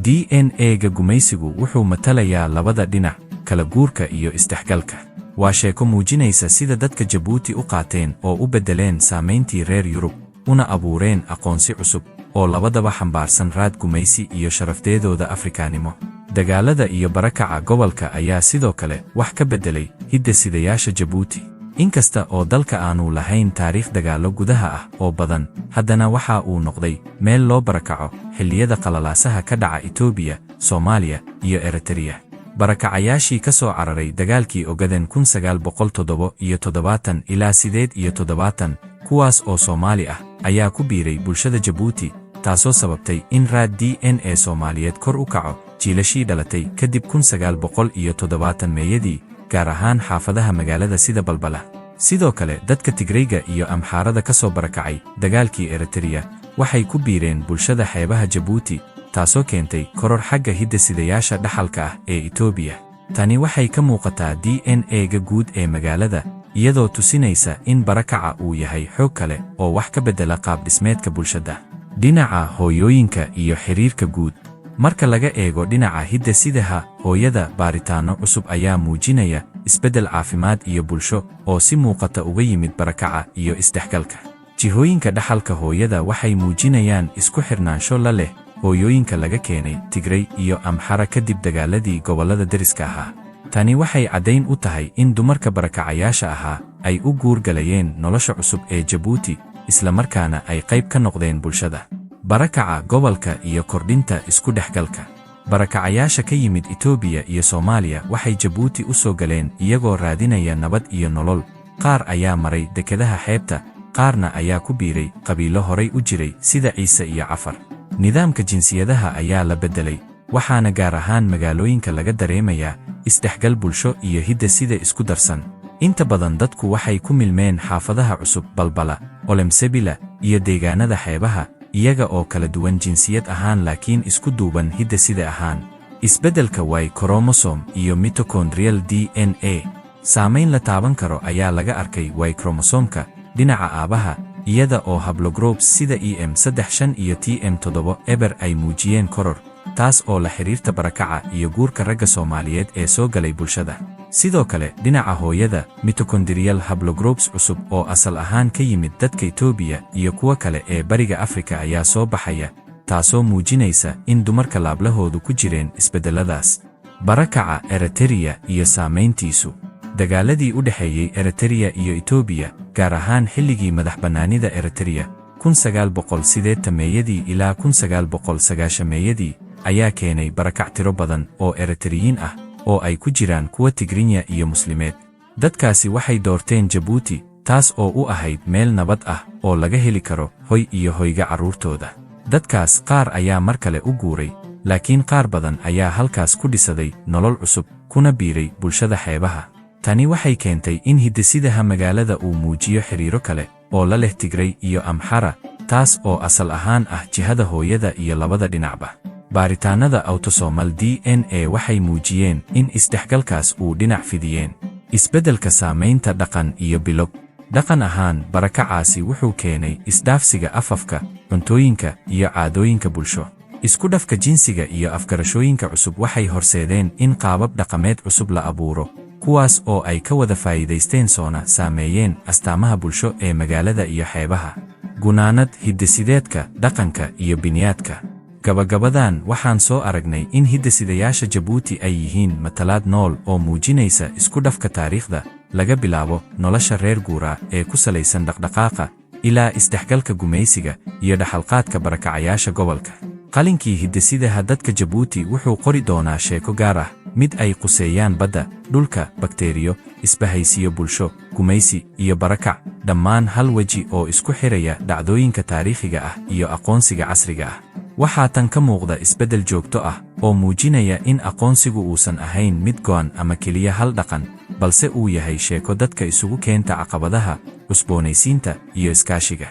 DNA-ga gumaysigu wuxuu matalayaa labada dhinac, kala guurka iyo isdhexgalka. Waa sheeko muujinaysa sida dadka Jabuuti u qaateen oo u beddeleen saamayntii reer Yurub, una abuureen aqoonsi cusub oo labadaba xambaarsan raad gumaysi iyo sharafteedooda Afrikaanimo. Dagaalada iyo barakaca gobolka ayaa sidoo kale wax ka beddelay hidde-sidayaasha Jabuuti. Inkasta oo dalka aanu lahayn taariikh dagaallo gudaha ah oo badan, haddana waxa uu noqday meel loo barakaco xilliyada qalalaasaha ka dhaca Itoobiya, Soomaaliya iyo Eritrea. Barakacayaashii ka soo cararay dagaalkii Ogaden 1977 ilaa 78, kuwaas oo Soomaali ah, ayaa ku biiray bulshada Jabuuti, taasoo sababtay in raad DNA Soomaaliyeed kor u kaco jiilashii dhalatay kadib 1970 meeyadii, gaar ahaan xaafadaha magaalada sida Balbala. Sidoo kale, dadka Tigrayga iyo Amxaarada ka soo barakacay dagaalkii Eritrea waxay ku biireen bulshada xeebaha Jabuuti, taasoo keentay koror xagga hidde-sidayaasha dhaxalka ah ee Itoobiya. Tani waxay ka muuqataa DNA-ga guud ee magaalada, iyadoo tusinaysa in barakaca uu yahay xoog kale oo wax ka beddela qaab-dhismeedka bulshada. Dhinaca hooyooyinka iyo xiriirka guud, marka laga eego dhinaca hidde-sidaha hooyada, baaritaanno cusub ayaa muujinaya isbeddel caafimaad iyo bulsho oo si muuqata uga yimid barakaca iyo isdhexgalka. Jihooyinka dhaxalka hooyada waxay muujinayaan isku xirnaansho la leh hooyooyinka laga keenay Tigray iyo Amxara kadib dagaaladii gobollada deriska ahaa. Tani waxay caddayn u tahay in dumarka barakacayaasha ahaa ay u guurgalayeen nolosha cusub ee Jabuuti, isla markaana ay qayb ka noqdeen bulshada. Barakaca gobolka iyo kordhinta isku dhexgalka. Barakacayaasha ka yimid Itoobiya iyo Soomaaliya waxay Jabuuti u soo galeen iyagoo raadinaya nabad iyo nolol. Qaar ayaa maray dekedaha xeebta, qaarna ayaa ku biiray qabiilo horay u jiray sida Ciise iyo Cafar. Nidaamka jinsiyadaha ayaa la beddelay, waxaana gaar ahaan magaalooyinka laga dareemayaa isdhexgal bulsho iyo hidde-side isku darsan. Inta badan dadku waxay ku milmeen xaafadaha cusub Balbala, Olemsebila iyo deegaanada xeebaha, iyaga oo kala duwan jinsiyad ahaan laakiin isku duuban hidde-side ahaan. Isbeddelka Y chromosome iyo mitochondrial DNA saamayn la taaban karo ayaa laga arkay Y chromosomka dhinaca aabaha, iyada oo haplogroups sida EM35 iyo TM7 ay muujiyeen koror, taas oo la xiriirta barakaca iyo guurka ragga Soomaaliyeed ee soo galay bulshada. Sidoo kale, dhinaca hooyada, mitochondrial haplogroups cusub oo asal ahaan ka yimid dadka Itoobiya iyo kuwa kale ee bariga Afrika ayaa soo baxaya, taasoo muujinaysa in dumarka laablahoodu ku jireen isbeddelladaas. Barakaca Eritrea iyo saamayntiisu. Dagaaladii u dhexeeyey Eritrea iyo Itoobiya, gaar ahaan xilligii madax-bannaanida Eritrea 1980 ilaa 1990 ayaa keenay barakac tiro badan oo Eritriyiin ah, oo ay ku jiraan kuwa Tigrinya iyo Muslimeed. Dadkaasi waxay doorteen Jabuuti, taas oo u ahayd meel nabad ah oo laga heli karo hoy iyo hoyga carruurtooda. Dadkaas qaar ayaa mar kale u guuray, laakiin qaar badan ayaa halkaas ku dhisaday nolol cusub, kuna biiray bulshada xeebaha. Tani waxay keentay in hidde-sidaha magaalada uu muujiyo xiriiro kale oo la leh Tigray iyo Amxara, taas oo asal ahaan ah jihada hooyada iyo labada dhinacba. Baaritaannada autosomal DNA waxay muujiyeen in isdhexgalkaas uu dhinac fidiyeen. Isbeddelka saamaynta dhaqan iyo bilog. Dhaqan ahaan, barakacaasi wuxuu keenay isdhaafsiga afafka, cuntooyinka iyo caadooyinka bulsho. Isku dhafka jinsiga iyo afgarashooyinka cusub waxay horseedeen in qaabab dhaqameed cusub la abuuro, kuwaas oo ay ka wada faa'iidaysteen soona saameeyeen astaamaha bulsho ee magaalada iyo xeebaha. Gunaanad, hidde-sideedka, dhaqanka iyo biniyaadka. Gabagabadan waxaan soo aragnay in hidde-sidayaasha Jabuuti ay yihiin matalaad nool oo muujinaysa isku dhafka taariikhda, laga bilaabo nolosha reer guuraa ee ku salaysan dhaqdhaqaaqa ilaa isdhexgalka gumaysiga iyo dhaxalqaadka barakacayaasha gobolka. Qalinkii hidde-sidaha dadka Jabuuti wuxuu qori doonaa sheeko gaar ah, mid ay quseeyaan badda, dhulka, bakteeriyo, isbahaysiyo bulsho, gumaysi iyo barakac, dhammaan hal weji oo isku xiraya dhacdooyinka taariikhiga ah iyo aqoonsiga casriga ah. Waxaa tan ka muuqda isbeddel joogto ah oo muujinaya in aqoonsigu uusan ahayn mid go'an ama keliya hal dhaqan, balse uu yahay sheeko dadka isugu keenta caqabadaha, cusboonaysiinta iyo iskaashiga.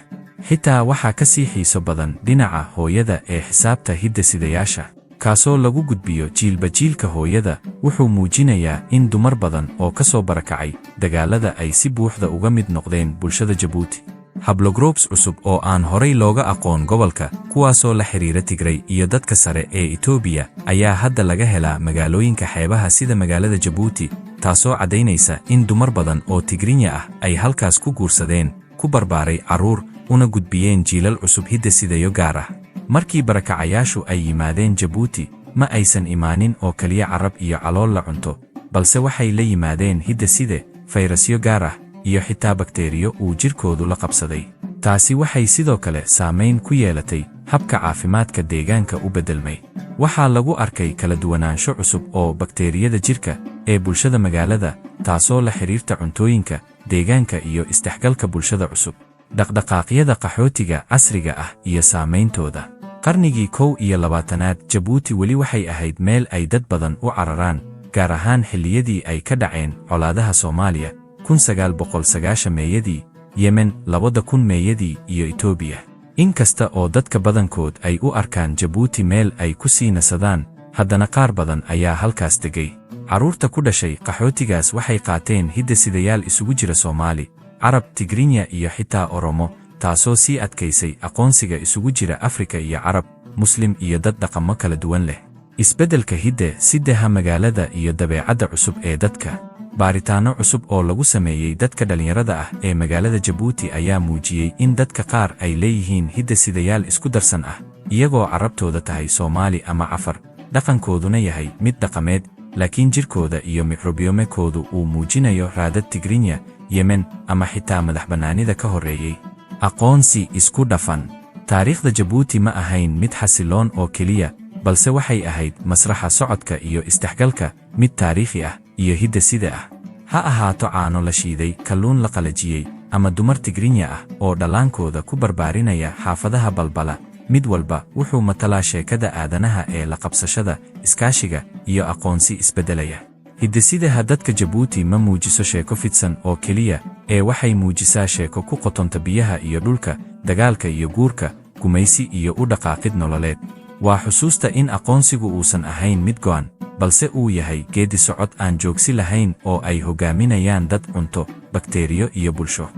Xitaa waxaa ka sii xiiso badan dhinaca hooyada ee xisaabta hidde-sidayaasha, kaasoo lagu gudbiyo jiilba jiilka. Hooyada wuxuu muujinayaa in dumar badan oo ka soo barakacay dagaalada ay si buuxda uga mid noqdeen bulshada Jabuuti. Haplogroups cusub oo aan horay looga aqoon gobolka, kuwaasoo la xiriira Tigray iyo dadka sare ee Itoobiya, ayaa hadda laga helaa magaalooyinka xeebaha sida magaalada Jabuuti, taasoo caddaynaysa in dumar badan oo Tigrinya ah ay halkaas ku guursadeen, ku barbaaray carruur, una gudbiyeen jiilal cusub hidde-sidayo gaar ah. Markii barakacayaashu ay yimaadeen Jabuuti, ma aysan imaanin oo kaliya carab iyo calool la cunto, balse waxay la yimaadeen hidde-side, fayrasyo gaar ah, iyo xitaa bakteeriyo uu jirkoodu la qabsaday. Taasi waxay sidoo kale saamayn ku yeelatay habka caafimaadka deegaanka u beddelmay. Waxaa lagu arkay kala duwanaansho cusub oo bakteeriyada jirka ee bulshada magaalada, taasoo la xiriirta cuntooyinka, deegaanka iyo isdhexgalka bulshada cusub. Dhaqdhaqaaqyada qaxootiga casriga ah iyo saameyntooda. Qarnigii 21aad, Jabuuti weli waxay ahayd meel ay dad badan u cararaan, gaar ahaan xilliyadii ay ka dhaceen colaadaha Soomaaliya 1990meeyadii, Yemen 2000meeyadii iyo Itoobiya. Inkasta oo dadka badankood ay u arkaan Jabuuti meel ay ku sii nasadaan, haddana qaar badan ayaa halkaas tegay. Carruurta ku dhashay qaxootigaas waxay qaateen hidde-sidayaal isugu jira Soomaali, Carab, Tigrinya iyo xitaa Oromo, taasoo sii adkaysay aqoonsiga isugu jira Afrika iyo Carab, Muslim iyo dad dhaqamo kala duwan leh. Isbeddelka hidde-sidaha magaalada iyo dabeecadda cusub ee dadka. Baaritaanno cusub oo lagu sameeyey dadka dhalinyarada ah ee magaalada Jabuuti ayaa muujiyey in dadka qaar ay leeyihiin hidde-sidayaal isku darsan ah, iyagoo carabtooda tahay Soomaali ama Cafar, dhaqankooduna yahay mid dhaqameed, laakiin jirkooda iyo microbiome-koodu uu muujinayo raadad Tigrinya, Yemen ama xitaa madaxbannaanida ka horreeyey. Aqoonsi isku dhafan. Taariikhda Jabuuti ma ahayn mid xasiloon oo keliya, balse waxay ahayd masraxa socodka iyo isdhexgalka, mid taariikhi ah iyo hidde-side ah. Ha ahaato caano la shiiday, kalluun la qalajiyey, ama dumar Tigrinya ah oo dhallaankooda ku barbaarinaya xaafadaha Balbala, mid walba wuxuu matalaa sheekada aadanaha ee la qabsashada, iskaashiga iyo aqoonsi isbeddelaya. Hidde-sidaha dadka Jabuuti ma muujiso sheeko fidsan oo keliya, ee waxay muujisaa sheeko ku qotonta biyaha iyo dhulka, dagaalka iyo guurka, gumaysi iyo u dhaqaaqid nololeed. Waa xusuusta in aqoonsigu uusan ahayn mid go'an, balse uu yahay geedi socod aan joogsi lahayn oo ay hogaaminayaan dad, cunto, bakteeriyo iyo bulsho.